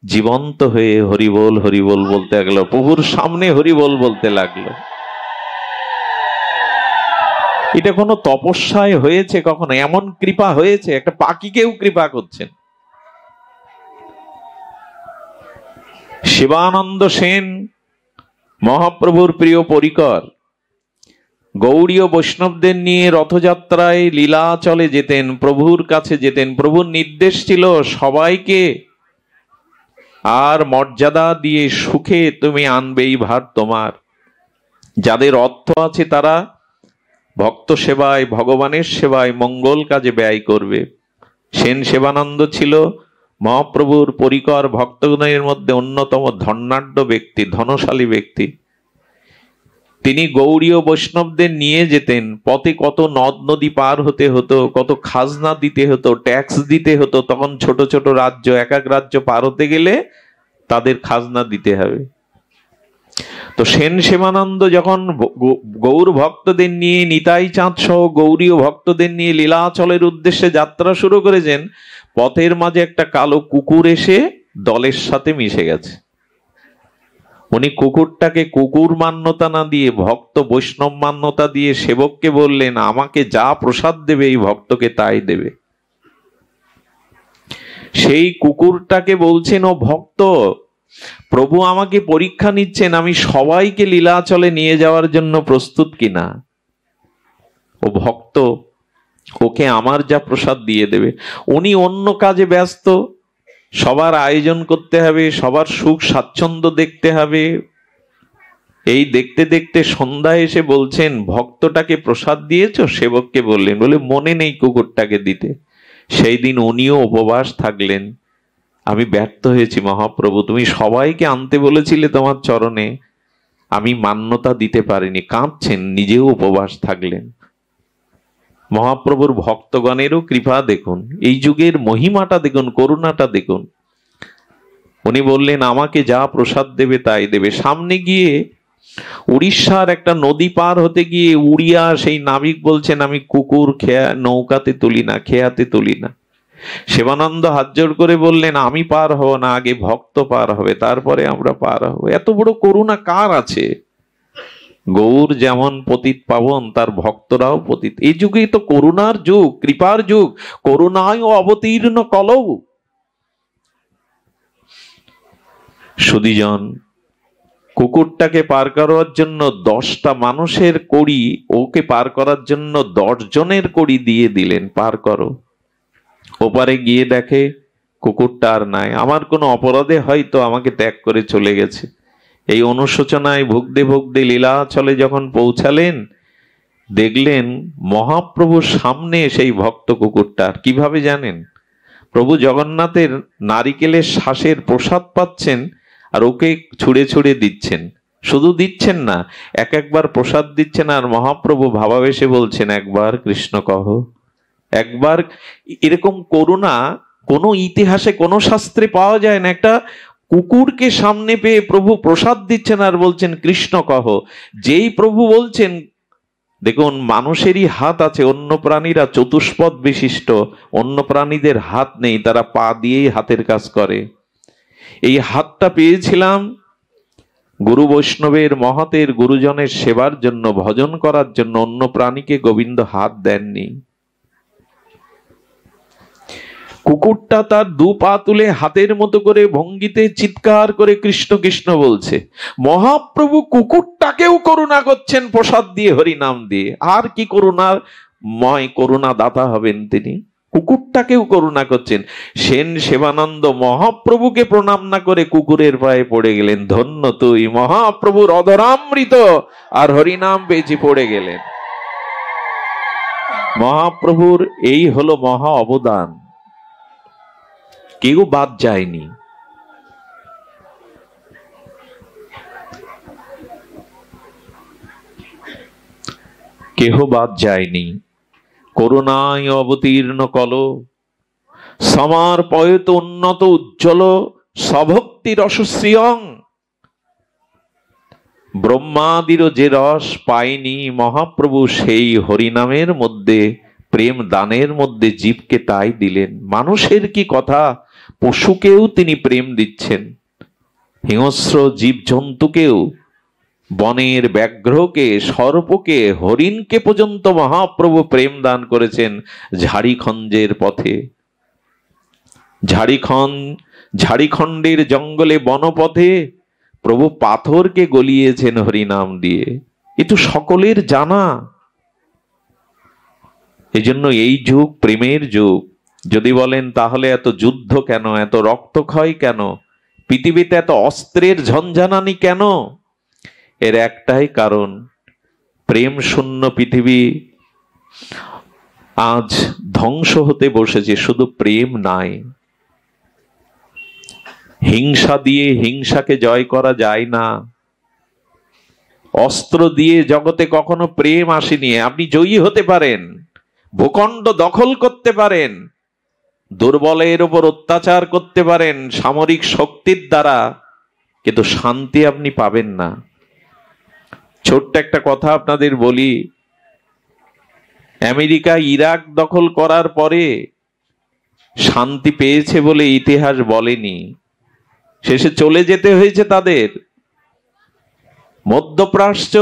জীবন্ত হয়ে হরিবল হরিবল বলতে লাগলো, প্রভুর সামনে হরিবল বলতে লাগলো। এটা কোনো তপস্যায় হয়েছে কখনো? এমন কৃপা হয়েছে? একটা পাখিকেও কৃপা করছেন। শিবানন্দ সেন মহাপ্রভুর প্রিয় পরিকর, গৌড়ীয় বৈষ্ণবদের নিয়ে রথযাত্রায় লীলাচলে যেতেন, প্রভুর কাছে যেতেন। প্রভুর নির্দেশ ছিল সবাইকে আর মর্যাদা দিয়ে সুখে তুমি আনবেই ভার তোমার। যাদের অর্থ আছে তারা ভক্ত সেবায়, ভগবানের সেবায়, মঙ্গল কাজে ব্যয় করবে। সেন সেবানন্দ ছিল মহাপ্রভুর পরিকর ভক্তগণের মধ্যে অন্যতম ধনাঢ্য ব্যক্তি, ধনশালী ব্যক্তি। তিনি গৌড়ীয় বৈষ্ণবদের নিয়ে যেতেন। পথে কত নদ নদী পার হতে হতো, কত খাজনা দিতে হতো, ট্যাক্স দিতে হতো। তখন ছোট ছোট রাজ্য, এক এক রাজ্য পার হতে গেলে তাদের খাজনা দিতে হবে। তো সেন সেবানন্দ যখন গৌর ভক্তদের নিয়ে, নিতাই চাঁদ সহ গৌরীয় ভক্তদের নিয়ে লীলাচলের উদ্দেশ্যে যাত্রা শুরু করেছেন, পথের মাঝে একটা কালো কুকুর এসে দলের সাথে মিশে গেছে। উনি কুকুরটাকে কুকুর মান্যতা না দিয়ে ভক্ত বৈষ্ণব মান্যতা দিয়ে সেবককে বললেন, আমাকে যা প্রসাদ দেবে এই ভক্তকে তাই দেবে। সেই কুকুরটাকে বলছেন, ও ভক্ত, প্রভু আমাকে পরীক্ষা নিচ্ছেন, আমি সবাইকে লীলাচলে নিয়ে যাওয়ার জন্য প্রস্তুত কিনা। ও ভক্ত, ওকে আমার যা প্রসাদ দিয়ে দেবে। উনি অন্য কাজে ব্যস্ত, সবার আয়োজন করতে হবে, সবার সুখ স্বাচ্ছন্দ্য দেখতে হবে। এই দেখতে দেখতে সন্ধ্যায় এসে বলছেন, ভক্তটাকে প্রসাদ দিয়েছো? সেবককে বললেন, বলে মনে নেই কুকুরটাকে দিতে। সেই দিন উনিও উপবাস থাকলেন। আমি ব্যর্থ হয়েছি মহাপ্রভু, তুমি সবাইকে আনতে বলেছিলে তোমার চরণে, আমি মান্যতা দিতে পারিনি। কাঁদছেন, নিজেও উপবাস থাকলেন। মহাপ্রভুর ভক্তগণেরও কৃপা দেখুন, এই যুগের মহিমাটা দেখুন, করুণাটা দেখুন। উনি বললেন, আমাকে যা প্রসাদ দেবে তাই দেবে। সামনে গিয়ে উড়িষ্যার একটা নদী পার হতে গিয়ে উড়িয়া সেই নাবিক বলছেন, আমি কুকুর নৌকাতে তুলি না, খেয়াতে তুলি না। শিবানন্দ হাত জোর করে বললেন, আমি পার হব না, আগে ভক্ত পার হবে, তারপরে আমরা পার হব। এত বড় করুণা কার আছে? গৌর যেমন পতিত পাবন, তার ভক্তরাও পতিত। এই যুগে তো করুণার যুগ, কৃপার যুগ। করুণায় অবতীর্ণ কলৌ। সুধীজন, কুকুরটাকে পার করার জন্য 10টা মানুষের কড়ি, ওকে পার করার জন্য 10 জনের কড়ি দিয়ে দিলেন, পার করো। ওপারে গিয়ে দেখে কুকুরটা আর নাই। আমার কোনো অপরাধে হয়তো আমাকে ত্যাগ করে চলে গেছে। এই অনুশোচনায় ভুগতে ভুগতে লীলাচলে যখন পৌঁছালেন, দেখলেন মহাপ্রভুর সামনে সেই ভক্ত কুকুরটার। কিভাবে জানেন? প্রভু জগন্নাথের নারিকেলের শ্বাসের প্রসাদ পাচ্ছেন, আর ওকে ছুঁড়ে ছুঁড়ে দিচ্ছেন। শুধু দিচ্ছেন না, এক একবার প্রসাদ দিচ্ছেন, আর মহাপ্রভু ভাবাবেশে বলছেন, একবার কৃষ্ণ কহ, একবার। এরকম করুণা কোনো ইতিহাসে, কোনো শাস্ত্রে পাওয়া যায় না। একটা কুকুরকে সামনে পেয়ে প্রভু প্রসাদ দিচ্ছেন আর বলছেন, কৃষ্ণ কহ। যেই প্রভু বলছেন দেখুন, মানুষেরই হাত আছে, অন্য প্রাণীরা চতুষ্পদ বিশিষ্ট, অন্য প্রাণীদের হাত নেই, তারা পা দিয়েই হাতের কাজ করে। এই হাতটা পেয়েছিলাম গুরু বৈষ্ণবের, মহতের, গুরুজনের সেবার জন্য, ভজন করার জন্য। অন্য প্রাণীকে গোবিন্দ হাত দেননি। কুকুরটা তার দু পা তুলে হাতের মতো করে ভঙ্গিতে চিৎকার করে কৃষ্ণ কৃষ্ণ বলছে। মহাপ্রভু কুকুরটাকেও করুণা করছেন প্রসাদ দিয়ে, হরি নাম দিয়ে। আর কি করুণা দাতা হবেন তিনি? কুকুরটাকেও করুণা করছেন। সেন সেবানন্দ মহাপ্রভুকে প্রণাম না করে কুকুরের পায়ে পড়ে গেলেন। ধন্য তুই, মহাপ্রভুর অধরামৃত আর হরিনাম বেঁচে পড়ে গেলেন। মহাপ্রভুর এই হলো মহা অবদান, কেউ বাদ যায়নি। কেহ বাদ যায়নি। করুণায় অবতীর্ণ কল, সমর্পয়ত উন্নত উজ্জ্বল, সভক্তি রসশ্রিয়ং। ব্রহ্মাদির যে রস পায়নি মহাপ্রভু, সেই হরিনামের মধ্যে, প্রেম দানের মধ্যে জীবকে তাই দিলেন। মানুষের কি কথা, পশুকেও তিনি প্রেম দিচ্ছেন, হিংস্র জীব জন্তুকেও, বনের ব্যাঘ্রকে, সর্পকে, হরিণকে পর্যন্ত মহাপ্রভু প্রেম দান করেছেন ঝাড়িখণ্ডের পথে। ঝাড়িখণ্ডের জঙ্গলে, বনপথে প্রভু পাথরকে গলিয়েছেন হরিনাম দিয়ে। এ তো সকলের জানা। এজন্য এই যুগ প্রেমের যুগ। যদি বলেন তাহলে এত যুদ্ধ কেন, এত রক্তক্ষয় কেন, পৃথিবীতে এত অস্ত্রের ঝঞ্ঝানানি কেন? এর একটাই কারণ, প্রেম শূন্য পৃথিবী আজ ধ্বংস হতে বসেছে। শুধু প্রেম নাই, হিংসা দিয়ে হিংসাকে জয় করা যায় না। অস্ত্র দিয়ে জগতে কখনো প্রেম আসেনি। আপনি জয়ী হতে পারেন, ভূখণ্ড দখল করতে পারেন, দুর্বলের উপর অত্যাচার করতে পারেন সামরিক শক্তির দ্বারা, কিন্তু শান্তি আপনি পাবেন না। ছোট্ট একটা কথা আপনাদের বলি, আমেরিকা ইরাক দখল করার পরে শান্তি পেয়েছে বলে ইতিহাস বলেনি, শেষে চলে যেতে হয়েছে তাদের। মধ্যপ্রাচ্য,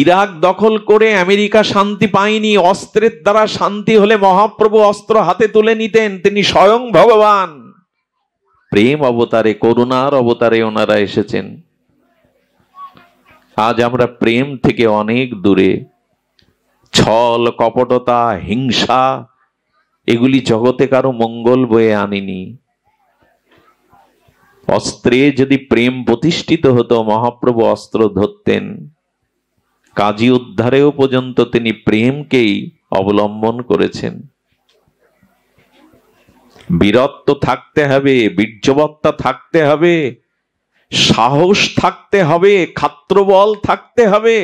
ইরাক দখল করে আমেরিকা শান্তি পায়নি। অস্ত্রের দ্বারা শান্তি হলে মহাপ্রভু অস্ত্র হাতে তুলে নিতেন। তিনি স্বয়ং ভগবান, প্রেম অবতারে, করুণার অবতারে ওনারা এসেছেন। আজ আমরা প্রেম থেকে অনেক দূরে। ছল কপটতা, হিংসা, এগুলি জগতে কারো মঙ্গল বয়ে আনেনি। অস্ত্রে যদি প্রেম প্রতিষ্ঠিত হতো, মহাপ্রভু অস্ত্র ধরতেন। কাজী উদ্ধারেও পর্যন্ত তিনি প্রেমকেই অবলম্বন করেছেন। বীরত্ব থাকতে হবে, বীর্যবত্তা থাকতে হবে, সাহস থাকতে হবে, ক্ষাত্রবল থাকতে হবে,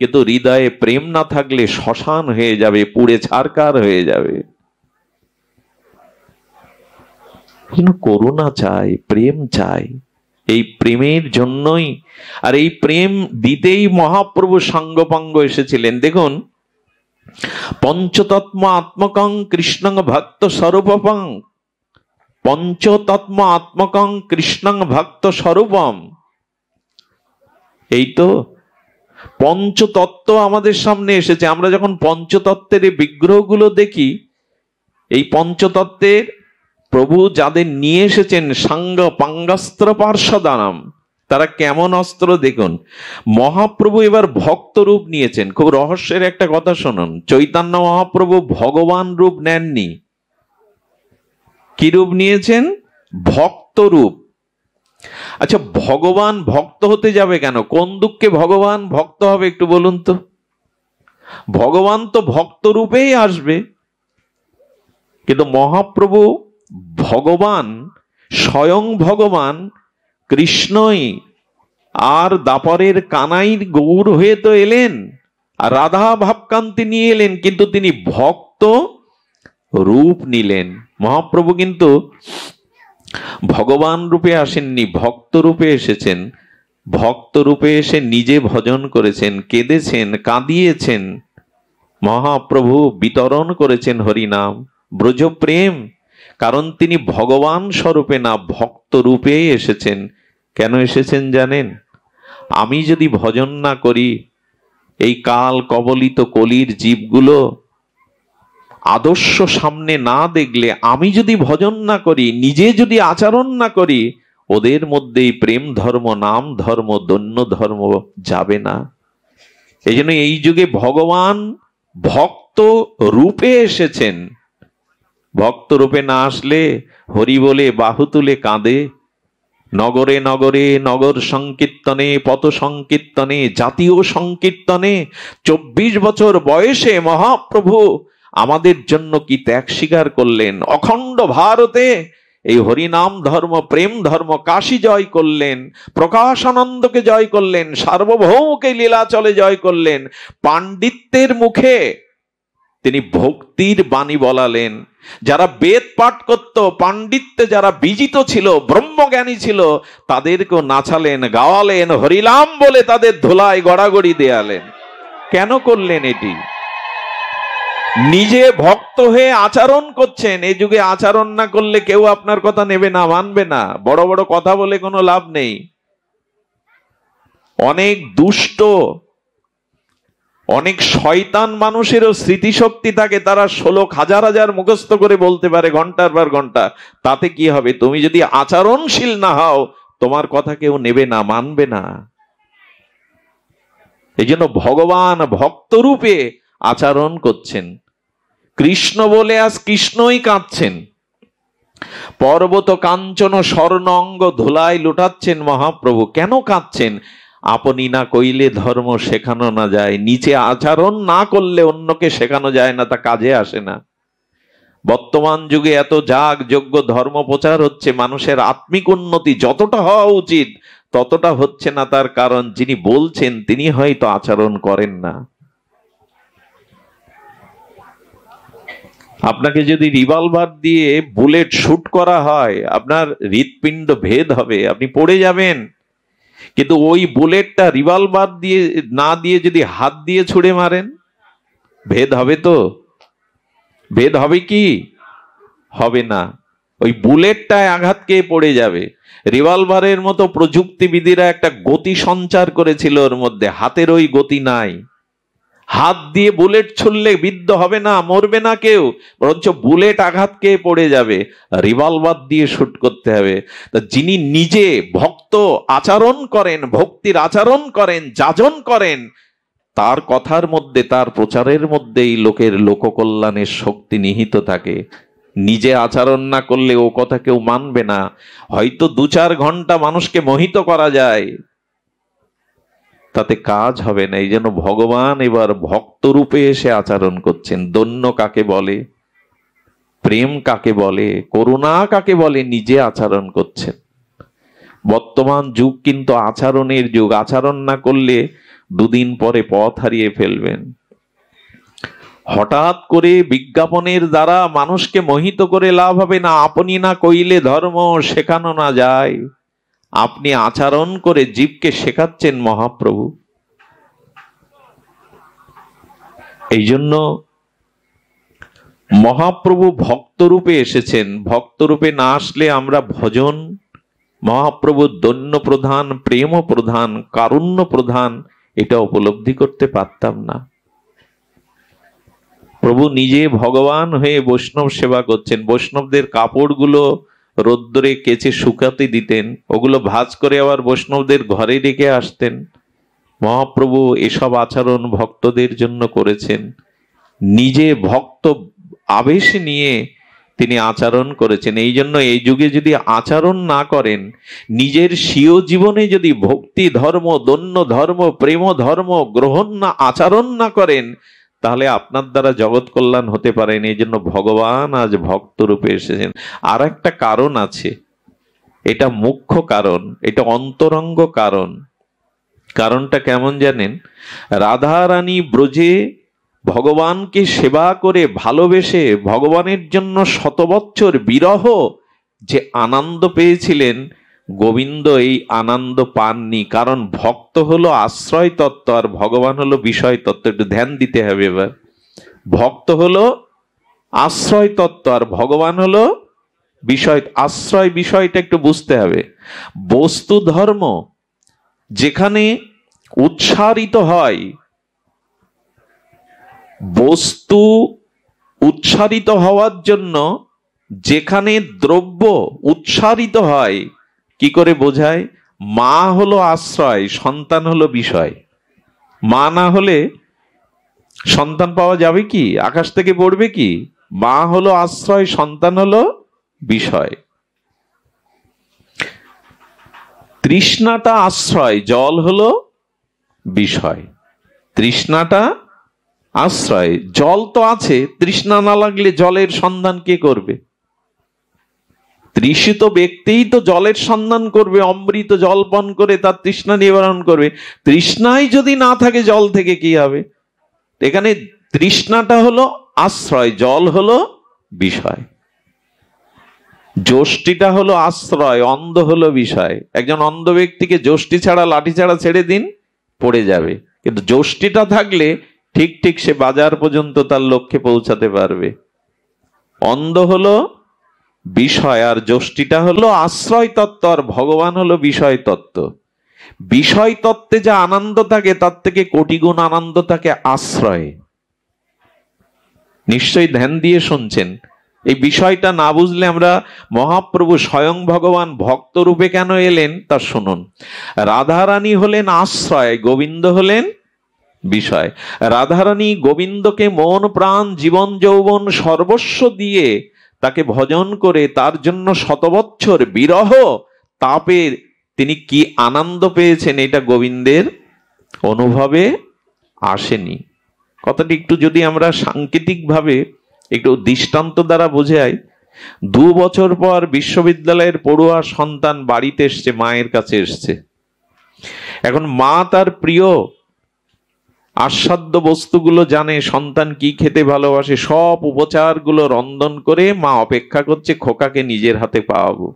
কিন্তু হৃদয়ে প্রেম না থাকলে শ্মশান হয়ে যাবে, পুড়ে ছারকার হয়ে যাবে। করুণা চাই, প্রেম চাই। এই প্রেমের জন্যই, আর এই প্রেম দিতেই মহাপ্রভু সাঙ্গপাঙ্গ এসেছিলেন। দেখুন, পঞ্চতত্ম আত্মকং কৃষ্ণং ভক্ত স্বরূপং, পঞ্চতত্ম আত্মকং কৃষ্ণং ভক্ত স্বরূপম। এই তো পঞ্চতত্ত্ব আমাদের সামনে এসেছে। আমরা যখন পঞ্চতত্ত্বের এই বিগ্রহগুলো দেখি, এই পঞ্চতত্ত্বের প্রভু যাদের নিয়ে এসেছেন সাঙ্গ পাঙ্গাস্ত্র পার্শ্বদানাম, তারা কেমন অস্ত্র দেখুন। মহাপ্রভু এবার ভক্ত রূপ নিয়েছেন। খুব রহস্যের একটা কথা শুনুন, চৈতন্য মহাপ্রভু ভগবান রূপ নেননি। কি রূপ নিয়েছেন? ভক্ত রূপ। আচ্ছা, ভগবান ভক্ত হতে যাবে কেন? কোন দুঃখে ভগবান ভক্ত হবে একটু বলুন তো? ভগবান তো ভক্ত রূপেই আসবে। কিন্তু মহাপ্রভু ভগবান, স্বয়ং ভগবান কৃষ্ণই, আর দাপরের কানাই গৌর হয়ে তো এলেন, আর রাধা ভাবকান্তি নিয়ে এলেন, কিন্তু তিনি ভক্ত রূপ নিলেন। মহাপ্রভু কিন্তু ভগবান রূপে আসেননি, ভক্ত রূপে এসেছেন। ভক্ত রূপে এসে নিজে ভজন করেছেন, কেঁদেছেন, কাঁদিয়েছেন। মহাপ্রভু বিতরণ করেছেন হরিনাম, ব্রজপ্রেম, কারণ তিনি ভগবান স্বরূপে না, ভক্ত রূপে এসেছেন। কেন এসেছেন জানেন? আমি যদি ভজন না করি, এই কাল কবলিত কলির জীবগুলো আদর্শ সামনে না দেখলে, আমি যদি ভজন না করি, নিজে যদি আচরণ না করি, ওদের মধ্যেই প্রেম ধর্ম, নাম ধর্ম, দৈন্য ধর্ম যাবে না। এই জন্য এই যুগে ভগবান ভক্ত রূপে এসেছেন। ভক্ত রূপে না আসলে হরি বলে বাহু তুলে কাঁদে। নগরে নগরে নগর সংকীর্তনে, পথ সংকীর্তনে, জাতীয় সংকীর্তনে 24 বছর বয়সে মহাপ্রভু আমাদের জন্য কি ত্যাগ স্বীকার করলেন। অখণ্ড ভারতে এই হরিনাম ধর্ম, প্রেম ধর্ম কাশী জয় করলেন, প্রকাশানন্দকে জয় করলেন, সার্বভৌমকে লীলাচলে জয় করলেন। পাণ্ডিত্যের মুখে তিনি ভক্তির বাণী বলালেন। যারা বেদ পাঠ করত, পাণ্ডিত্যে যারা বিজিত ছিল, ব্রহ্মজ্ঞানী ছিল, তাদেরকেও নাচালেন, গাওয়ালেন, হরিনাম বলে তাদের ধুলায় গড়াগড়ি দেয়ালেন। কেন করলেন এটি? নিজে ভক্ত হয়ে আচরণ করছেন। এই যুগে আচরণ না করলে কেউ আপনার কথা নেবে না, মানবে না। বড় বড় কথা বলে কোনো লাভ নেই। অনেক দুষ্ট, অনেক শয়তান মানুষেরও স্মৃতিশক্তি থাকে, তারা শ্লোক হাজার হাজার মুখস্থ করে বলতে পারে ঘন্টার পর ঘন্টা। তাতে কি হবে? তুমি যদি আচরণশীল না হও, তোমার কথা কেউ নেবে না, মানবে না। এই জন্য ভগবান ভক্ত রূপে আচরণ করছেন। কৃষ্ণ বলে আজ কৃষ্ণই কাঁদছেন। পর্বত কাঞ্চন স্বর্ণ অঙ্গ ধুলায় লুটাচ্ছেন মহাপ্রভু। কেন কাঁদছেন? আপনি না কইলে ধর্ম শেখানো না যায়। নিচে আচরণ না করলে অন্যকে শেখানো যায় না, তা কাজে আসে না। বর্তমান যুগে এত যাগ যোগ্য ধর্ম প্রচার হচ্ছে, মানুষের আত্মিক উন্নতি যতটা হওয়া উচিত ততটা হচ্ছে না। তার কারণ যিনি বলছেন তিনি হয়তো আচরণ করেন না। আপনাকে যদি রিভলভার দিয়ে বুলেট শুট করা হয়, আপনার হৃৎপিণ্ড ভেদ হবে, আপনি পড়ে যাবেন। কিন্তু ওই বুলেটটা রিভলভার দিয়ে না দিয়ে যদি হাত দিয়ে ছুড়ে মারেন, ভেদ হবে তো? ভেদ হবে কি? হবে না। ওই বুলেটটায় আঘাত খেয়ে পড়ে যাবে। রিভলভারের মতো প্রযুক্তিবিদরা একটা গতি সঞ্চার করেছিল ওর মধ্যে, হাতের ওই গতি নাই। হাত দিয়ে বুলেট ছুড়লে বিদ্ধ হবে না, মরবে না কেউ, বরঞ্চ বুলেট আঘাত খেয়ে পড়ে যাবে। রিভলভার দিয়ে শুট করতে হবে। তা যিনি নিজে ভক্ত আচরণ করেন, ভক্তির আচরণ করেন, যাজন করেন, তার কথার মধ্যে, তার প্রচারের মধ্যেই লোকের লোককল্যাণের শক্তি নিহিত থাকে। নিজে আচরণ না করলে ও কথা কেউ মানবে না। হয়তো 2-4 ঘন্টা মানুষকে মোহিত করা যায়, তাতে কাজ হবে না। এই জন্য ভগবান এবার ভক্ত রূপে এসে আচরণ করছেন। দৈন্য কাকে বলে, প্রেম কাকে বলে, করুণা কাকে বলে, নিজে আচরণ করছেন। বর্তমান যুগ কিন্তু আচরণের যুগ। আচরণ না করলে 2 দিন পরে পথ হারিয়ে ফেলবেন। হঠাৎ করে বিজ্ঞাপনের দ্বারা মানুষকে মোহিত করে লাভ হবে না। আপনি না কইলে ধর্ম শেখানো না যায়। আপনি আচরণ করে জীবকে শেখাচ্ছেন মহাপ্রভু। এই জন্য মহাপ্রভু ভক্ত রূপে এসেছেন। ভক্ত রূপে না আসলে আমরা ভজন, মহাপ্রভু দৈন্য প্রধান, প্রেম প্রধান, কারুণ্য প্রধান, এটা উপলব্ধি করতে পারতাম না। প্রভু নিজে ভগবান হয়ে বৈষ্ণব সেবা করছেন। বৈষ্ণবদের কাপড়গুলো রোদ্দুরে কেচে শুকাতে দিতেন, ওগুলো ভাঁজ করে আবার বৈষ্ণবদের ঘরে রেখে আসতেন। মহাপ্রভু এসব আচরণ ভক্তদের জন্য করেছেন। নিজে ভক্ত আবেশ নিয়ে তিনি আচরণ করেছেন। এই জন্য এই যুগে যদি আচরণ না করেন, নিজের স্বীয় জীবনে যদি ভক্তি ধর্ম, দৈন্য ধর্ম, প্রেম ধর্ম গ্রহণ না, আচরণ না করেন, তাহলে আপনার দ্বারা জগৎ কল্যাণ হতে পারেন। এই জন্য ভগবান আজ ভক্ত রূপে এসেছেন। আর একটা কারণ আছে, এটা মুখ্য কারণ, এটা অন্তরঙ্গ কারণ। কারণটা কেমন জানেন? রাধা রানী ব্রজে ভগবানকে সেবা করে ভালোবেসে ভগবানের জন্য 100 বৎসর বিরহ যে আনন্দ পেয়েছিলেন, গোবিন্দ এই আনন্দ পাননি, কারণ ভক্ত হলো আশ্রয় তত্ত্ব আর ভগবান হলো বিষয় তত্ত্ব। একটু ধ্যান দিতে হবে এবার। ভক্ত হলো আশ্রয় তত্ত্ব আর ভগবান হলো বিষয়। আশ্রয় বিষয়টা একটু বুঝতে হবে। বস্তু ধর্ম যেখানে উচ্চারিত হয়, বস্তু উচ্চারিত হওয়ার জন্য যেখানে দ্রব্য উচ্চারিত হয়, কি করে বোঝায়? মা হলো আশ্রয়, সন্তান হলো বিষয়। মা না হলে সন্তান পাওয়া যাবে কি? আকাশ থেকে পড়বে কি? মা হলো আশ্রয়, সন্তান হলো বিষয়। তৃষ্ণাটা আশ্রয়, জল হলো বিষয়। তৃষ্ণাটা আশ্রয়, জল তো আছে, তৃষ্ণা না লাগলে জলের সন্ধান কে করবে? তৃষিত ব্যক্তিই তো জলের সন্ধান করবে, অমৃত জল পান করে তার তৃষ্ণা নিবারণ করবে। তৃষ্ণাই যদি না থাকে জল থেকে কি হবে? এখানে তৃষ্ণাটা হলো আশ্রয়, জল হলো বিষয়। যষ্টিটা হলো আশ্রয়, অন্ধ হলো বিষয়। একজন অন্ধ ব্যক্তিকে যষ্টি ছাড়া লাঠি ছাড়া ছেড়ে দিন, পড়ে যাবে, কিন্তু যষ্টিটা থাকলে ঠিক ঠিক সে বাজার পর্যন্ত তার লক্ষ্যে পৌঁছাতে পারবে। অন্ধ হলো বিষয় আর যষ্টিটা হলো আশ্রয় তত্ত্ব আর ভগবান হলো বিষয় তত্ত্ব। বিষয় তত্ত্বে যা আনন্দ থাকে তার থেকে কোটি গুণ আনন্দ থাকে আশ্রয়ে। নিশ্চয়ই ধ্যান দিয়ে শুনছেন। এই বিষয়টা না বুঝলে আমরা মহাপ্রভু স্বয়ং ভগবান ভক্ত রূপে কেন এলেন তা শুনুন। রাধারানী হলেন আশ্রয়, গোবিন্দ হলেন বিষয়। রাধারানী গোবিন্দকে মন প্রাণ জীবন যৌবন সর্বস্ব দিয়ে তাকে ভজন করে তার জন্য শতবৎসর বিরহ তাপের তিনি কি আনন্দ পেয়েছেন, এটা গোবিন্দের অনুভবে আসেনি। কথাটি একটু যদি আমরা সাংকেতিক ভাবে একটু দৃষ্টান্ত দ্বারা বোঝাই, 2 বছর পর বিশ্ববিদ্যালয়ের পড়ুয়া সন্তান বাড়িতে এসছে, মায়ের কাছে এসছে। এখন মা তার প্রিয় আস্বাদ্য বস্তুগুলো জানে, সন্তান কি খেতে ভালোবাসে, সব উপচারগুলো রন্ধন করে মা অপেক্ষা করছে খোকাকে নিজের হাতে পাওয়াবো।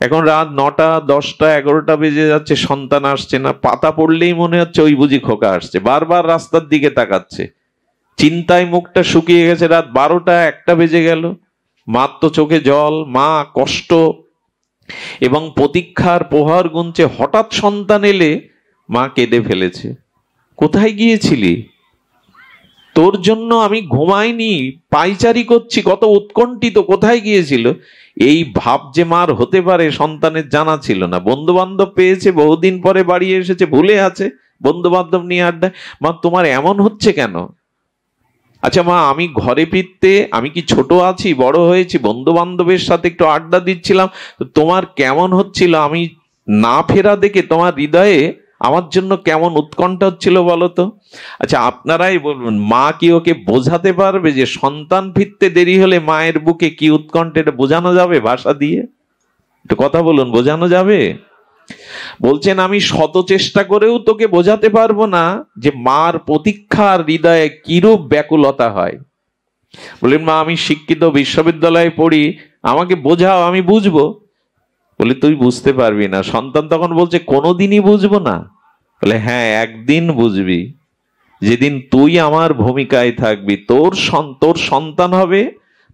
এখন রাত 9টা 10টা 11টা বেজে যাচ্ছে, সন্তান আসছে না। পাতা পড়লেই মনে হচ্ছে ওই বুঝি খোকা আসছে, বারবার রাস্তার দিকে তাকাচ্ছে, চিন্তায় মুখটা শুকিয়ে গেছে। রাত 12টা 1টা বেজে গেল, মার তো চোখে জল, মা কষ্ট এবং প্রতীক্ষার প্রহর গুনছে। হঠাৎ সন্তান এলে মা কেঁদে ফেলেছে। কোথায় গিয়েছিলি? তোর জন্য আমি ঘুমাইনি, পাইচারি করছি, কত উৎকণ্ঠিত, কোথায় গিয়েছিল? এই ভাব যে মার হতে পারে সন্তানের জানা ছিল না। বন্ধু বান্ধব পেয়েছে, বহুদিন পরে বাড়ি এসেছে, ভুলে আছে বন্ধু বান্ধব নিয়ে আড্ডায়। মা তোমার এমন হচ্ছে কেন? আচ্ছা মা, আমি ঘরে ফিরতে আমি কি ছোট আছি, বড় হয়েছি? বন্ধু বান্ধবের সাথে একটু আড্ডা দিচ্ছিলাম, তোমার কেমন হচ্ছিল আমি না ফেরা দেখে? তোমার হৃদয়ে আমার জন্য কেমন উৎকণ্ঠা হচ্ছিল বলো তো? আচ্ছা আপনারাই বলবেন, মা কি ওকে বোঝাতে পারবে যে সন্তান ফিরতে দেরি হলে মায়ের বুকে কি উৎকণ্ঠা? এটা বোঝানো যাবে ভাষা দিয়ে? একটু কথা বলুন, বোঝানো যাবে? বলছেন আমি শত চেষ্টা করেও তোকে বোঝাতে পারবো না যে মার প্রতীক্ষার হৃদয়ে কিরূপ ব্যাকুলতা হয়। বললেন মা আমি শিক্ষিত, বিশ্ববিদ্যালয়ে পড়ি, আমাকে বোঝাও, আমি বুঝবো। বলে তুই বুঝতে পারবি না। সন্তান তখন বলছে কোনোদিনই বুঝবো না। বলে হ্যাঁ, একদিন বুঝবি, যেদিন তুই আমার ভূমিকায় থাকবি। তোর সন্তান হবে,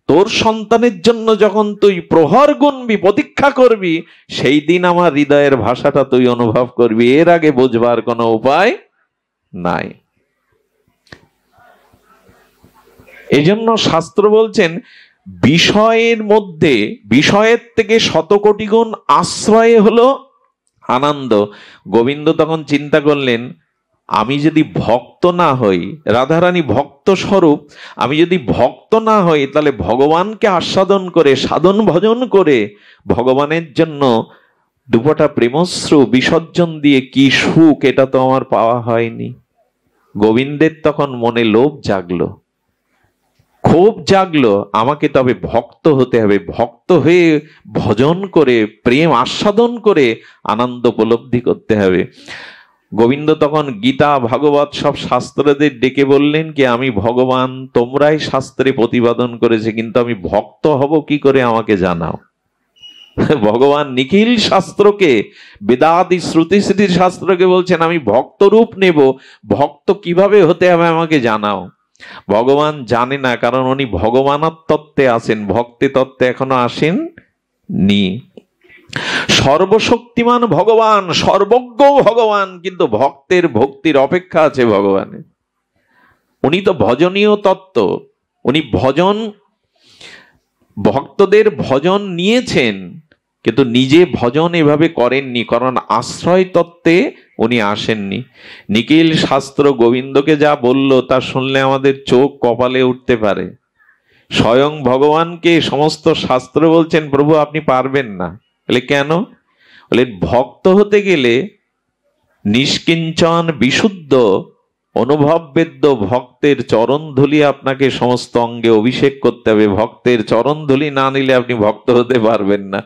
তোর সন্তানের জন্য যখন তুই প্রহর গুনবি, প্রতীক্ষা করবি, সেই দিন আমার হৃদয়ের ভাষাটা তুই অনুভব করবি। এর আগে বুঝবার কোনো উপায় নাই। এজন্য শাস্ত্র বলছেন বিষয়ের মধ্যে, বিষয়ের থেকে 100 কোটি গুণ আশ্রয় হলো আনন্দ। গোবিন্দ তখন চিন্তা করলেন, আমি যদি ভক্ত না হই, রাধারানী ভক্ত স্বরূপ, আমি যদি ভক্ত না হই তাহলে ভগবানকে আস্বাদন করে সাধন ভজন করে ভগবানের জন্য দুপটা প্রেমশ্রু বিসর্জন দিয়ে কি সুখ, এটা তো আমার পাওয়া হয়নি। গোবিন্দের তখন মনে লোভ জাগলো, ক্ষোভ জাগলো, আমাকে তবে ভক্ত হতে হবে। ভক্ত হয়ে ভজন করে প্রেম আস্বাদন করে আনন্দ উপলব্ধি করতে হবে। গোবিন্দ তখন গীতা ভাগবত সব শাস্ত্রদের ডেকে বললেন কি আমি ভগবান, তোমরাই শাস্ত্রে প্রতিপাদন করেছে, কিন্তু আমি ভক্ত হব কি করে আমাকে জানাও। ভগবান নিখিল শাস্ত্রকে, বেদাদি শ্রুতি স্মৃতি শাস্ত্রকে বলছেন আমি ভক্ত রূপ নেব, ভক্ত কিভাবে হতে হবে আমাকে জানাও। ভগবান জানে না, কারণ উনি ভগবানের তত্ত্বে আছেন, ভক্তি তত্ত্বে এখনো আসেন নি। সর্বশক্তিমান ভগবান, সর্বজ্ঞ ভগবান, কিন্তু ভক্তের ভক্তির অপেক্ষা আছে ভগবানের। উনি তো ভজনীয় তত্ত্ব, উনি ভক্তদের ভজন নিয়েছেন, কিন্তু নিজে ভজন এভাবে করেননি, কারণ আশ্রয় তত্ত্বে উনি আসেননি। নিখিল শাস্ত্র গোবিন্দকে যা বলল তা শুনলে আমাদের চোখ কপালে উঠতে পারে। স্বয়ং ভগবানকে সমস্ত শাস্ত্র বলছেন প্রভু আপনি পারবেন না। বলে কেন? বলে ভক্ত হতে গেলে নিষ্কিঞ্চন বিশুদ্ধ অনুভববেদ্য ভক্তের চরণ ধুলি আপনাকে সমস্ত অঙ্গে অভিষেক করতে হবে। ভক্তের চরণ ধুলি না নিলে আপনি ভক্ত হতে পারবেন না।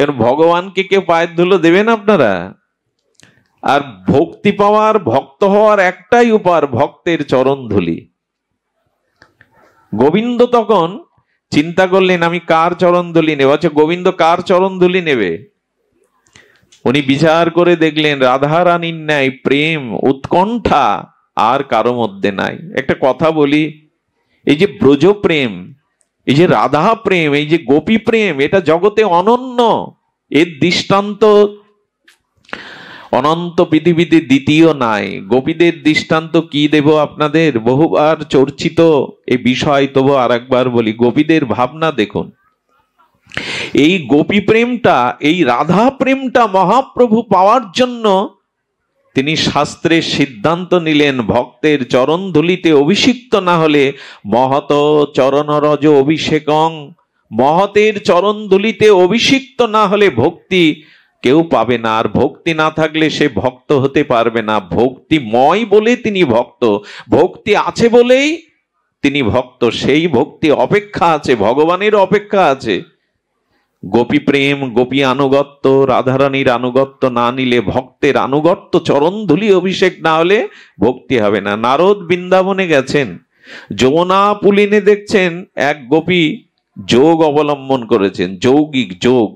এর ভগবানকে কেউ পায়ের ধুলো দেবেন আপনারা? আর ভক্তি পাওয়ার, ভক্ত হওয়ার একটাই উপায়, ভক্তের চরণ ধুলি। গোবিন্দ তখন চিন্তা করলেন আমি কার চরণ ধুলি নেব। আচ্ছা গোবিন্দ কার চরণ ধুলি নেবে? উনি বিচার করে দেখলেন রাধা রানীর ন্যায় প্রেম উৎকণ্ঠা আর কারো মধ্যে নাই। একটা কথা বলি, এই যে ব্রজ প্রেম, এই যে রাধা প্রেম, এই যে গোপী প্রেম, এটা জগতে অনন্য। এর দৃষ্টান্ত অনন্ত পৃথিবীতে দ্বিতীয় নাই। গোপীদের দৃষ্টান্ত কি দেব আপনাদের? বহুবার চর্চিত এই বিষয়, তবু আর একবার বলি। গোপীদের ভাবনা দেখুন। এই গোপী প্রেমটা, এই রাধা প্রেমটা মহাপ্রভু পাওয়ার জন্য তিনি শাস্ত্রের সিদ্ধান্ত নিলেন ভক্তের চরণ ধুলিতে অভিষিক্ত না হলে মহত চরণরজ অভিষেকং, মহতের চরণ ধুলিতে অভিষিক্ত না হলে ভক্তি কেউ পাবে না। আর ভক্তি না থাকলে সে ভক্ত হতে পারবে না। ভক্তিময় বলে তিনি ভক্ত, ভক্তি আছে বলেই তিনি ভক্ত। সেই ভক্তি অপেক্ষা আছে, ভগবানের অপেক্ষা আছে। গোপী প্রেম, গোপী আনুগত্য, রাধারানীর আনুগত্য না নিলে, ভক্তের আনুগত্য চরণ ধুলি অভিষেক না হলে ভক্তি হবে না। নারদ বৃন্দাবনে গেছেন, যমুনা পুলিনে দেখছেন এক গোপী যোগ অবলম্বন করেছেন, যৌগিক যোগ।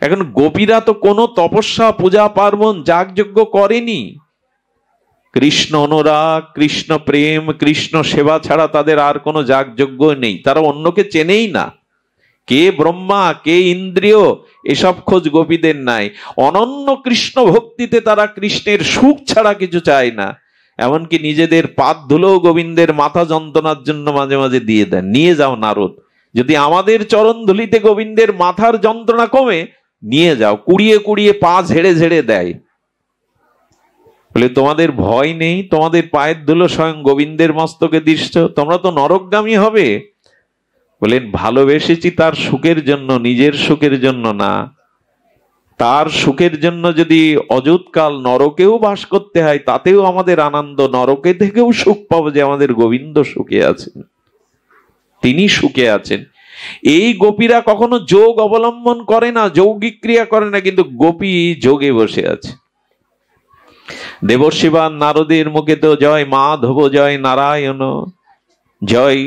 এখন গোপীরা তো কোনো তপস্যা, পূজা পার্বণ, যাগযজ্ঞ করেনি। কৃষ্ণ অনুরাগ, কৃষ্ণ প্রেম, কৃষ্ণ সেবা ছাড়া তাদের আর কোনো যাগযজ্ঞ নেই। তারা অন্যকে চেনেই না। কে ব্রহ্মা, কে ইন্দ্রিয়, এসব খোঁজ গোপীদের নাই। অনন্য কৃষ্ণ ভক্তিতে তারা কৃষ্ণের সুখ ছাড়া কিছু চায় না। এমনকি নিজেদের পাদ ধুলো গোবিন্দের মাথা যন্ত্রণার জন্য মাঝে মাঝে দিয়ে দেন। নিয়ে যাও নারদ, যদি আমাদের চরণ ধুলিতে গোবিন্দের মাথার যন্ত্রণা কমে, নিয়ে যাও। কুড়িয়ে কুড়িয়ে পা ঝেড়ে ঝেড়ে দেয়। বলে তোমাদের ভয় নেই? তোমাদের পায়ের ধুলো স্বয়ং গোবিন্দের মস্তকে দিচ্ছ, তোমরা তো নরকগামী হবে। বলেন ভালোবেসেছি তার সুখের জন্য, নিজের সুখের জন্য না। তার সুখের জন্য যদি অযুতকাল নরকেও বাস করতে হয়, তাতেও আমাদের আনন্দ। নরকে থেকেও সুখ পাবো যে আমাদের গোবিন্দ সুখে আছেন, তিনি সুখে আছেন। এই গোপীরা কখনো যোগ অবলম্বন করে না, যৌগিক ক্রিয়া করে না, কিন্তু গোপী যোগে বসে আছে। দেবশিবান নারদের মুখে তো জয় মাধব, জয় নারায়ণ, জয়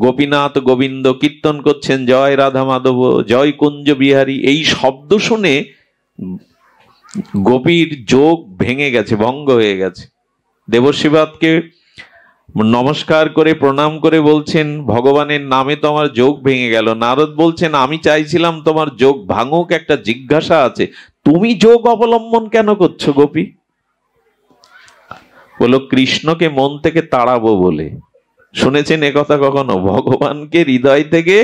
গোপীনাথ গোবিন্দ কীর্তন করছেন, জয় রাধা মাধব, জয় কুঞ্জ বিহারী। এই শব্দ শুনে গোপীর যোগ ভেঙে গেছে, ভঙ্গ হয়ে গেছে। দেবশিবাতকে নমস্কার করে প্রণাম করে বলছেন ভগবানের নামে তো আমার যোগ ভেঙে গেল। নারদ বলছেন আমি চাইছিলাম তোমার যোগ ভাঙুক, একটা জিজ্ঞাসা আছে, তুমি যোগ অবলম্বন কেন করছো গোপী? বলো কৃষ্ণকে মন থেকে তাড়াবো বলে। শুনেছেন একথা কখনো? ভগবানকে হৃদয় থেকে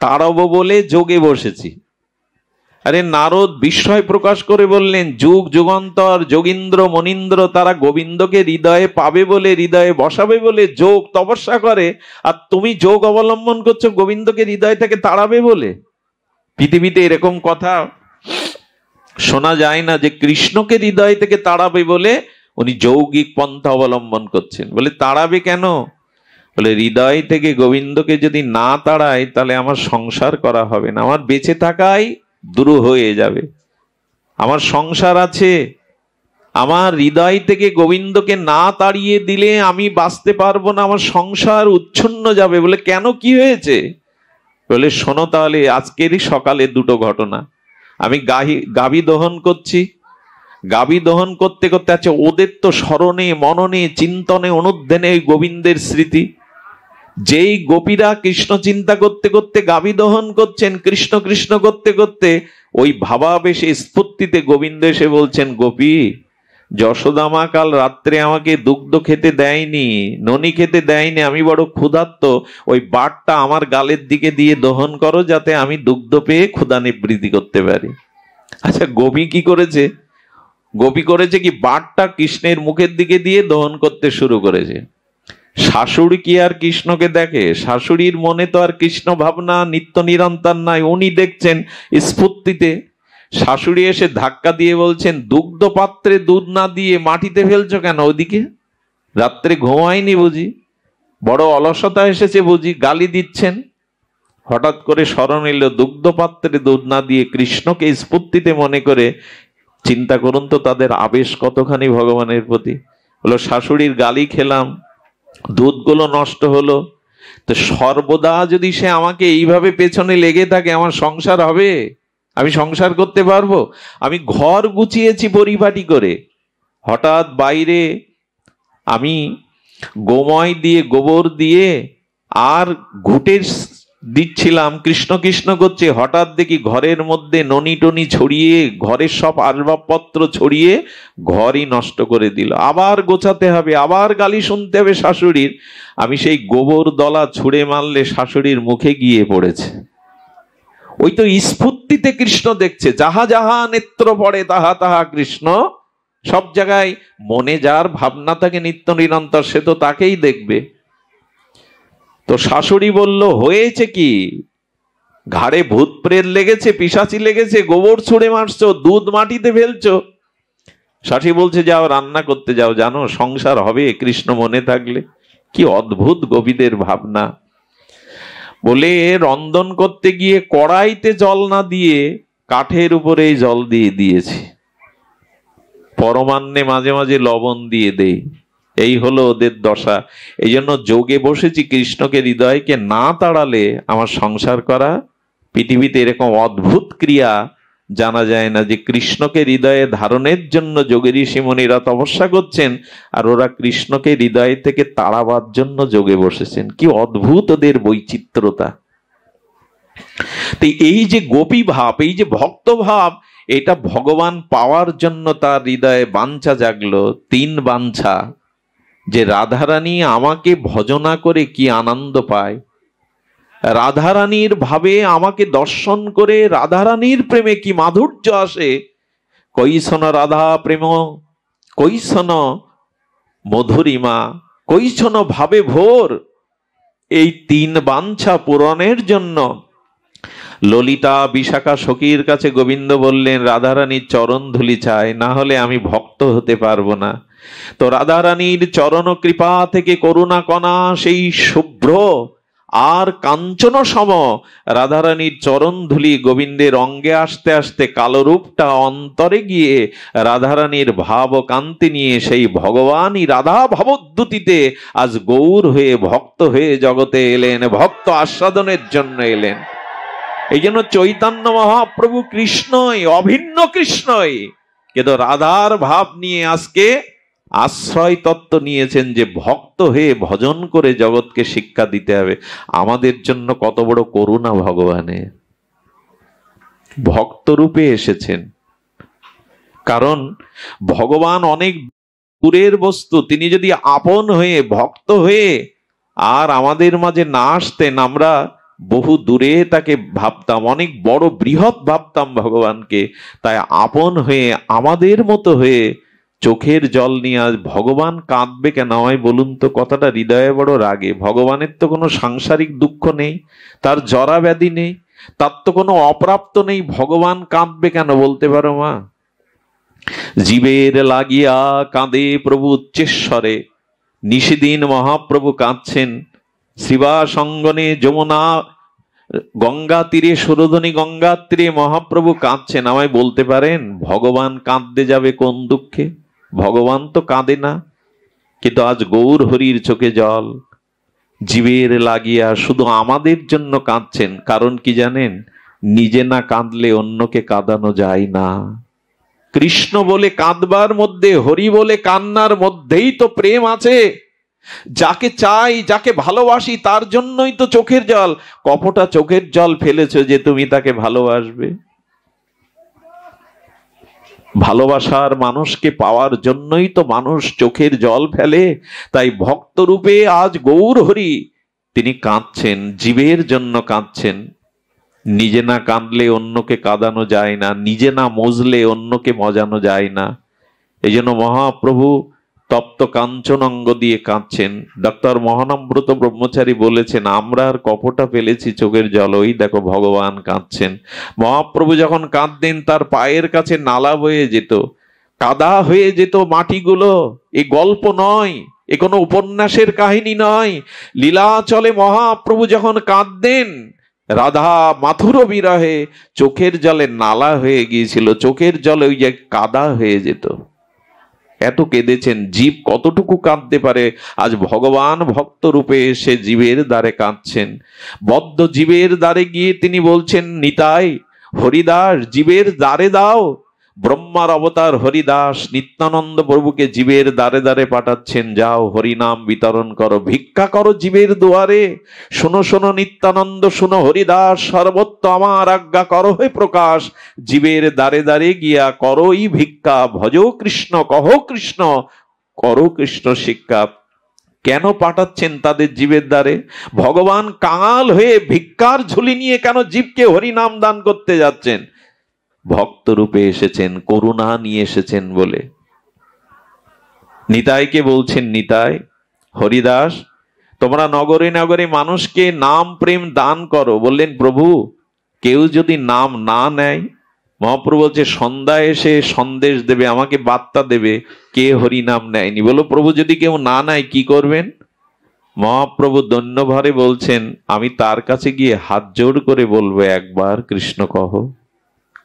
তাড়াবো বলে যোগে বসেছি। আরে নারদ বিস্ময় প্রকাশ করে বললেন যুগ যুগান্তর যোগীন্দ্র মনীন্দ্র তারা গোবিন্দকে হৃদয়ে পাবে বলে, হৃদয়ে বসাবে বলে যোগ তপস্যা করে, আর তুমি যোগ অবলম্বন করছো গোবিন্দকে হৃদয় থেকে তাড়াবে বলে। পৃথিবীতে এরকম কথা শোনা যায় না যে কৃষ্ণকে হৃদয় থেকে তাড়াবে বলে উনি যৌগিক পন্থা অবলম্বন করছেন। বলে তাড়াবে কেন? বলে হৃদয় থেকে গোবিন্দকে যদি না তাড়ায় তাহলে আমার সংসার করা হবে না, আমার বেঁচে থাকাই দূর হয়ে যাবে। আমার সংসার আছে, আমার হৃদয় থেকে গোবিন্দকে না তাড়িয়ে দিলে আমি বাঁচতে পারবো না, আমার সংসার উচ্ছন্ন যাবে। বলে কেন, কি হয়েছে? বলে শোনো তাহলে আজকেরই সকালে দুটো ঘটনা। আমি গাভী দহন করছি, গাভী দহন করতে করতে আছে, ওদের তো স্মরণে মননে চিন্তনে অনুধ্যানে গোবিন্দের স্মৃতি। যেই গোপীরা কৃষ্ণ চিন্তা করতে করতে গাভী দহন করছেন, কৃষ্ণ কৃষ্ণ করতে করতে ওই ভাবাবেশে স্ফূর্তিতে গোবিন্দ এসে বলছেন, গোপী যশোদামা কাল রাত্রে আমাকে দুগ্ধ খেতে দেয়নি, ননি খেতে দেয়নি, আমি বড় ক্ষুধার্ত, ওই বাটটা আমার গালের দিকে দিয়ে দহন করো যাতে আমি দুগ্ধ পেয়ে ক্ষুধা নিবৃত্তি করতে পারি। আচ্ছা, গোপী কি করেছে? গোপী করেছে কি, বাটটা কৃষ্ণের মুখের দিকে দিয়ে দহন করতে শুরু করেছে। শাশুড়ি কি আর কৃষ্ণকে দেখে? শাশুড়ির মনে তো আর কৃষ্ণ ভাবনা নিত্য নিরন্তর নাই, উনি দেখছেন স্ফূর্তিতে। শাশুড়ি এসে ধাক্কা দিয়ে বলছেন, দুগ্ধ পাত্রে দুধ না দিয়ে মাটিতে ফেলছো কেন? ওদিকে রাত্রে ঘুমায়নি বুঝি, বড় অলসতা এসেছে বুঝি, গালি দিচ্ছেন। হঠাৎ করে স্মরণ এলো, দুগ্ধ পাত্রে দুধ না দিয়ে কৃষ্ণকে স্ফূর্তিতে মনে করে। চিন্তা করুন তো তাদের আবেশ কতখানি ভগবানের প্রতি। হলো শাশুড়ির গালি খেলাম, দুধগুলো নষ্ট হলো, তো সর্বদা যদি সে আমাকে এইভাবে পেছনে লেগে থাকে, আমার সংসার হবে? আমি সংসার করতে পারবো? আমি ঘর গুছিয়েছি পরিপাটি করে, হঠাৎ বাইরে আমি গোময় দিয়ে গোবর দিয়ে আর ঘুটে দিচ্ছিলাম, কৃষ্ণ কৃষ্ণ করছে, হঠাৎ দেখি ঘরের মধ্যে ননি টনি ছড়িয়ে, ঘরের সব আসবাবপত্র ছড়িয়ে ঘরই নষ্ট করে দিল। আবার গোছাতে হবে, আবার গালি শুনতে হবে শাশুড়ির। আমি সেই গোবর দলা ছুঁড়ে মারলে শাশুড়ির মুখে গিয়ে পড়েছে। ওই তো স্ফূর্তিতে কৃষ্ণ দেখছে, যাহা যাহা নেত্র পড়ে তাহা তাহা কৃষ্ণ। সব জায়গায় মনে যার ভাবনা থাকে নিত্য নিরন্তর, সে তো তাকেই দেখবে। তো শাশুড়ি বলল, হয়েছে কি? ঘাড়ে ভূত প্রেত লেগেছে, পিশাচি লেগেছে, গোবর ছুঁড়ে মারছো, দুধ মাটিতে ফেলছো। শাশুড়ি বলছে, যাও রান্না করতে যাও, জানো সংসার হবে কৃষ্ণ মনে থাকলে। কি অদ্ভুত গোপীদের ভাবনা। বলে রন্ধন করতে গিয়ে কড়াইতে জল না দিয়ে কাঠের উপরে জল দিয়ে দিয়েছি, পরমান্নে মাঝে মাঝে লবণ দিয়ে দেই। এই হলো ওদের দশা। এই জন্য যোগে বসেছি, কৃষ্ণকে হৃদয়কে না তাড়ালে আমার সংসার করা পৃথিবীতে এরকম অদ্ভুত ক্রিয়া জানা যায় না, যে কৃষ্ণকে হৃদয়ে ধারণের জন্য যোগী ঋষিমুনিরা তপস্যা করছেন, আর ওরা কৃষ্ণকে হৃদয় থেকে তাড়াবার জন্য যোগে বসেছেন। কি অদ্ভুত ওদের বৈচিত্র্যতা। তো এই যে গোপী ভাব, এই যে ভক্ত ভাব, এটা ভগবান পাওয়ার জন্য তার হৃদয়ে বাঞ্ছা জাগলো। তিন বাঞ্ছা, যে রাধারানী আমাকে ভজনা করে কি আনন্দ পায়, রাধারানীর ভাবে আমাকে দর্শন করে রাধারানীর প্রেমে কি মাধুর্য আসে, কৈশন রাধা প্রেম, কৈশন মধুরিমা, কৈশন ভাবে ভোর। এই তিন বাঞ্ছা পূরণের জন্য ললিতা বিশাখা সখীর কাছে গোবিন্দ বললেন, রাধারানীর চরণ ধুলি চাই, না হলে আমি ভক্ত হতে পারবো না। তো রাধারানীর চরণ কৃপা থেকে করুণা কণা সেই শুভ্র আর কাঞ্চন সম রাধারানীর চরণ ধুলি গোবিন্দের অঙ্গে আসতে আসতে কালো রূপটা অন্তরে গিয়ে রাধারানীর ভাব কান্তি নিয়ে সেই ভগবানই রাধা ভাবোদ্যুতিতে আজ গৌর হয়ে ভক্ত হয়ে জগতে এলেন, ভক্ত আস্বাদনের জন্য এলেন। এই জন্য চৈতন্য মহাপ্রভু কৃষ্ণই, অভিন্ন কৃষ্ণই, কিন্তু রাধার ভাব নিয়ে আজকে আশ্রয় তত্ত্ব নিয়েছেন, যে ভক্ত হয়ে ভজন করে জগৎকে শিক্ষা দিতে হবে। আমাদের জন্য কত বড় করুণা ভগবানের, ভক্ত রূপে এসেছেন। কারণ ভগবান অনেক দূরের বস্তু, তিনি যদি আপন হয়ে ভক্ত হয়ে আর আমাদের মাঝে না আসতেন, আমরা বহু দূরে তাকে ভাবতাম, অনেক বড় বৃহৎ ভাবতাম ভগবানকে। তাই আপন হয়ে আমাদের মতো হয়ে চোখের জল নিয়ে আজ ভগবান কাঁদবে কেন? আমায় বলুন তো, কথাটা হৃদয়ে বড় রাগে। ভগবানের তো কোনো সাংসারিক দুঃখ নেই, তার জরা ব্যাধি নেই, তার তো কোনো অপ্রাপ্ত নেই, ভগবান কাঁদবে কেন বলতে পারো মা? জীবের লাগিয়া কাঁদে প্রভু উচ্চেশ্বরে, নিশিদিন মহাপ্রভু কাঁদছেন। শ্রীবাসঙ্গনে যমুনা গঙ্গা তীরে, সুরধনী গঙ্গা তীরে মহাপ্রভু কাঁদছেন। আমায় বলতে পারেন ভগবান কাঁদতে যাবে কোন দুঃখে? ভগবান তো কাঁদে না, কিন্তু আজ গৌর হরির চোখে জল, জীবের লাগিয়া শুধু আমাদের জন্য কাঁদছেন। কারণ কি জানেন? নিজে না কাঁদলে অন্যকে কাঁদানো যায় না। কৃষ্ণ বলে কাঁদবার মধ্যে, হরি বলে কান্নার মধ্যেই তো প্রেম আছে। যাকে চাই, যাকে ভালোবাসি, তার জন্যই তো চোখের জল। কপটা চোখের জল ফেলেছো যে তুমি তাকে ভালোবাসবে? ভালোবাসার মানুষকে পাওয়ার জন্যই তো মানুষ চোখের জল ফেলে। তাই ভক্ত রূপে আজ গৌর হরি তিনি কাঁদছেন, জীবের জন্য কাঁদছেন। নিজে না কাঁদলে অন্যকে কাঁদানো যায় না, নিজে না মজলে অন্যকে মজানো যায় না। এই জন্য মহাপ্রভু তপ্ত কাঞ্চন অঙ্গ দিয়ে কাঁদছেন। ডক্টর মহানামব্রত ব্রহ্মচারী বলেছেন, আমরা আর কপটা ফেলেছি চোখের জল, ওই দেখো ভগবান কাঁদছেন। মহাপ্রভু যখন কাঁদতেন তার পায়ের কাছে নালা বয়ে যেত, কাদা হয়ে যেত মাটিগুলো। এ গল্প নয়, এ কোনো উপন্যাসের কাহিনী নয়। লীলাচলে মহাপ্রভু যখন কাঁদতেন, রাধা মাথুর বিরহে চোখের জলে নালা হয়ে গিয়েছিল, চোখের জলে ওই যে কাদা হয়ে যেত। এত কেঁদেছেন। জীব কতটুকু কাঁদতে পারে? আজ ভগবান ভক্ত রূপে এসে জীবের দ্বারে কাঁদছেন। বদ্ধ জীবের দ্বারে গিয়ে তিনি বলছেন, নিতাই হরিদাস জীবের দ্বারে দাও। ব্রহ্মার অবতার হরিদাস নিত্যানন্দ প্রভুকে জীবের দ্বারে দ্বারে পাঠাচ্ছেন, যাও হরিনাম বিতরণ করো, ভিক্ষা করো জীবের দুয়ারে। শোনো শোনো নিত্যানন্দ, শোনো হরিদাস, সর্বত্র আমার আজ্ঞা করো হে প্রকাশ। জীবের দ্বারে দ্বারে গিয়া করোই ভিক্ষা, ভজো কৃষ্ণ কহ কৃষ্ণ, করো কৃষ্ণ শিক্ষা। কেন পাঠাচ্ছেন তাদের জীবের দ্বারে? ভগবান কাঙাল হয়ে ভিক্ষার ঝুলি নিয়ে কেন জীবকে হরিনাম দান করতে যাচ্ছেন? ভক্ত রূপে এসেছেন, করুণা নিয়ে এসেছেন বলে। নিতাইকে বলছেন, নিতাই হরিদাস তোমরা নগরে নগরে মানুষকে নাম প্রেম দান করো। বললেন, প্রভু কেউ যদি নাম না নেয়? মহাপ্রভু বলছে, সন্ধ্যায় এসে সন্দেশ দেবে, আমাকে বার্তা দেবে কে হরি নাম নেয়নি। বলো, প্রভু যদি কেউ না নেয় কি করবেন? মহাপ্রভু দৈন্যভারে বলছেন, আমি তার কাছে গিয়ে হাত জোড় করে বলবো, একবার কৃষ্ণ কহ।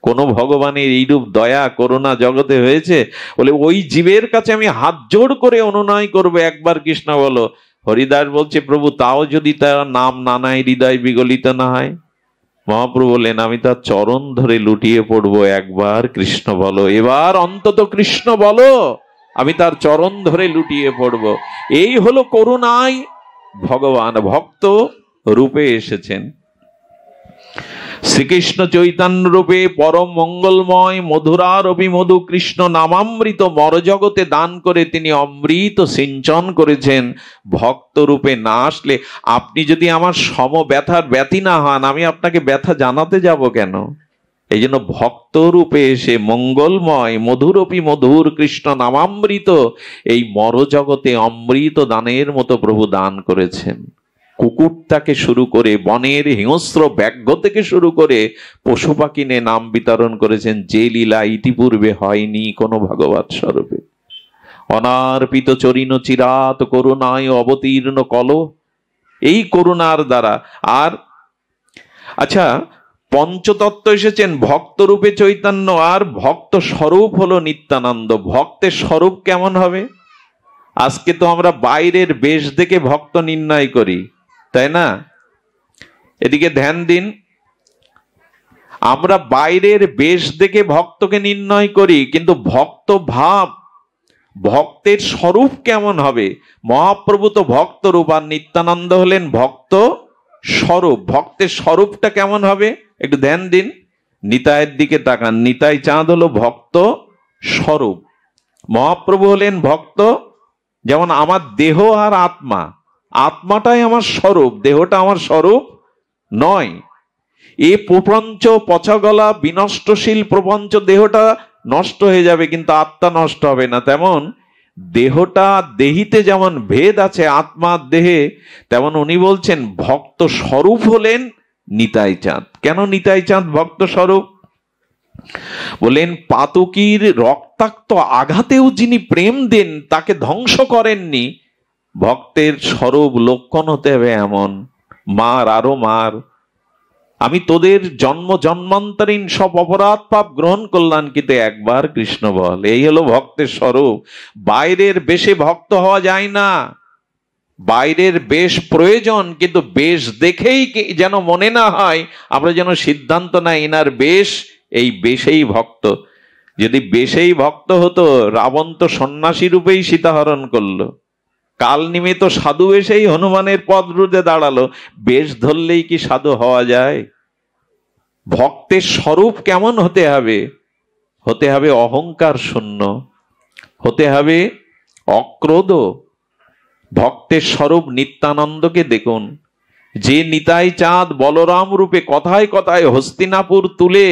কোন ভগবানের এইরূপ দয়া করুণা জগতে হয়েছে? বলে ওই জীবের কাছে আমি হাত জোড় করে অনুনয় করবো, একবার কৃষ্ণ বলো। হরিদাস বলছে, প্রভু তাও যদি তার নাম না নেয়, হৃদয় বিগলিত না হয়? মহাপ্রভু বললেন, আমি তার চরণ ধরে লুটিয়ে পড়বো, একবার কৃষ্ণ বলো, এবার অন্তত কৃষ্ণ বলো, আমি তার চরণ ধরে লুটিয়ে পড়বো। এই হলো করুণায় ভগবান ভক্ত রূপে এসেছেন। শ্রীকৃষ্ণ চৈতন্য রূপে পরম মঙ্গলময় মধুরার অভিমধু কৃষ্ণ নামামৃত মরজগতে দান করে তিনি অমৃত সিঞ্চন করেছেন। ভক্ত রূপে না আসলে, আপনি যদি আমার সম ব্যথার ব্যথী না হন, আমি আপনাকে ব্যথা জানাতে যাব কেন? এই জন্য ভক্ত রূপে এসে মঙ্গলময় মধুরপি মধুর কৃষ্ণ নামামৃত এই মরজগতে অমৃত দানের মতো প্রভু দান করেছেন। কুকুরটাকে শুরু করে, বনের হিংস্র ব্যাঘ্র থেকে শুরু করে পশু পাখি নিয়ে নাম বিতরণ করেছেন, যে লীলা ইতিপূর্বে হয়নি কোনো ভগবৎ স্বরূপে। অনার্পিত চরিণ চিরাত করুণায় অবতীর্ণ কল, এই করুণার দ্বারা। আর আচ্ছা, পঞ্চতত্ত্ব এসেছেন ভক্ত রূপে চৈতন্য, আর ভক্ত স্বরূপ হলো নিত্যানন্দ। ভক্তের স্বরূপ কেমন হবে? আজকে তো আমরা বাইরের বেশ দেখে ভক্ত নির্ণয় করি, তাই না? এদিকে ধ্যান দিন। আমরা বাইরের বেশ দেখে ভক্তকে নির্ণয় করি, কিন্তু ভক্ত ভাব, ভক্তের স্বরূপ কেমন হবে? মহাপ্রভু তো ভক্ত রূপ, আর নিত্যানন্দ হলেন ভক্ত স্বরূপ। ভক্তের স্বরূপটা কেমন হবে একটু ধ্যান দিন। নিতাইয়ের দিকে তাকান। নিতাই চাঁদ হলো ভক্ত স্বরূপ, মহাপ্রভু হলেন ভক্ত। যেমন আমার দেহ আর আত্মা, আত্মাটাই আমার স্বরূপ, দেহটা আমার স্বরূপ নয়। এই প্রপঞ্চ পচাগলা বিনষ্টশীল প্রপঞ্চ, দেহটা নষ্ট হয়ে যাবে কিন্তু আত্মা নষ্ট হবে না। তেমন দেহটা দেহিতে যেমন ভেদ আছে আত্মার দেহে, তেমন উনি বলছেন ভক্ত স্বরূপ হলেন নিতাই চাঁদ। কেন নিতাই চাঁদ ভক্ত স্বরূপ? বলেন, পাতকীর রক্তাক্ত আঘাতেও যিনি প্রেম দেন তাকে ধ্বংস করেননি। ভক্তের স্বরূপ লক্ষণ হতে হবে এমন, মার আরো মার, আমি তোদের জন্ম জন্মান্তরীণ সব অপরাধ পাপ গ্রহণ করলাম, কিন্তু একবার কৃষ্ণ বল। এই হলো ভক্তের স্বরূপ। বাইরের বেশে ভক্ত হওয়া যায় না। বাইরের বেশ প্রয়োজন, কিন্তু বেশ দেখেই যেন মনে না হয় আমরা যেন সিদ্ধান্ত না এনার বেশ, এই বেশেই ভক্ত। যদি বেশেই ভক্ত হতো, রাবণ তো সন্ন্যাসী রূপেই সীতাহরণ করলো, কাল নিমিত সাধু এসেই হনুমানের পদ রুদে দাঁড়ালো। বেশ ধরলেই কি সাধু হওয়া যায়? ভক্তের স্বরূপ কেমন হতে হবে? হতে হবে অহংকার শূন্য, হতে হবে অক্রোধ। ভক্তের স্বরূপ নিত্যানন্দকে দেখুন, যে নিতাই চাঁদ বলরাম রূপে কথায় কথায় হস্তিনাপুর তুলে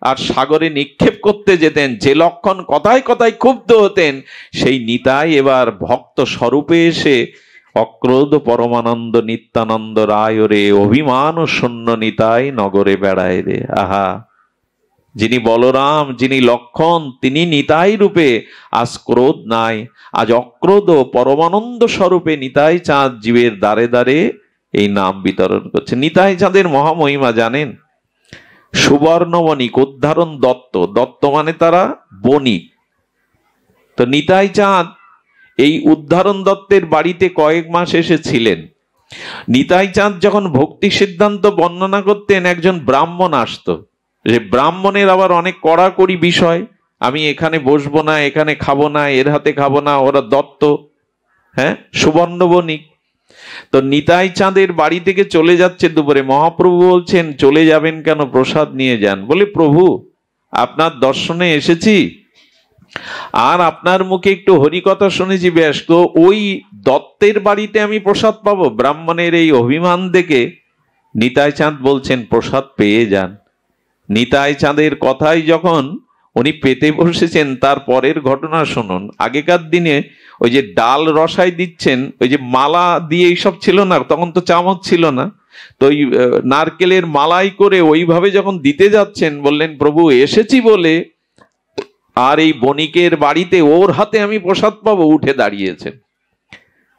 আর সাগরে নিক্ষেপ করতে যেতেন, যে লক্ষণ কথায় কথায় ক্ষুব্ধ হতেন, সেই নিতাই এবার ভক্ত স্বরূপে এসে অক্রোধ পরমানন্দ নিত্যানন্দ রায় রে, অভিমান শূন্য নিতাই নগরে বেড়ায় রে। আহা, যিনি বলরাম, যিনি লক্ষণ, তিনি নিতাই রূপে আজ ক্রোধ নাই, আজ অক্রোধ পরমানন্দ স্বরূপে নিতাই চাঁদ জীবের দ্বারে দ্বারে এই নাম বিতরণ করছে। নিতাই চাঁদের মহামহিমা জানেন? সুবর্ণ বণিক, উদ্ধারণ দত্ত, দত্ত মানে তারা বণিক। তো নিতাই চাঁদ এই উদ্ধারণ দত্তের বাড়িতে কয়েক মাস এসেছিলেন। নিতাই চাঁদ যখন ভক্তি সিদ্ধান্ত বর্ণনা করতেন, একজন ব্রাহ্মণ আসতো, যে ব্রাহ্মণের আবার অনেক কড়াকড়ি বিষয়, আমি এখানে বসবো না, এখানে খাবো না, এর হাতে খাবো না, ওরা দত্ত, হ্যাঁ, সুবর্ণ বণিক। তো নিতাই চাঁদের বাড়ি থেকে চলে যাচ্ছে দুপুরে, মহাপ্রভু বলছেন চলে যাবেন কেন, প্রসাদ নিয়ে যান। বলে প্রভু, আপনার দর্শনে এসেছি আর আপনার মুখে একটু হরিকথা শুনেছি বেশ, তো ওই দত্তের বাড়িতে আমি প্রসাদ পাবো? ব্রাহ্মণের এই অভিমান দেখে নিতাই চাঁদ বলছেন প্রসাদ পেয়ে যান। নিতাই চাঁদের কথাই যখন উনি পেতে বসেছেন, তার পরের ঘটনা শুনুন। আগেকার দিনে ওই যে ডাল রসাই দিচ্ছেন, ওই যে মালা দিয়ে এইসব ছিল না, তখন তো চামচ ছিল না, তো ওই নারকেলের মালাই করে ওইভাবে যখন দিতে যাচ্ছেন, বললেন প্রভু এসেছি বলে আর এই বণিকের বাড়িতে ওর হাতে আমি প্রসাদ পাবো, উঠে দাঁড়িয়েছেন।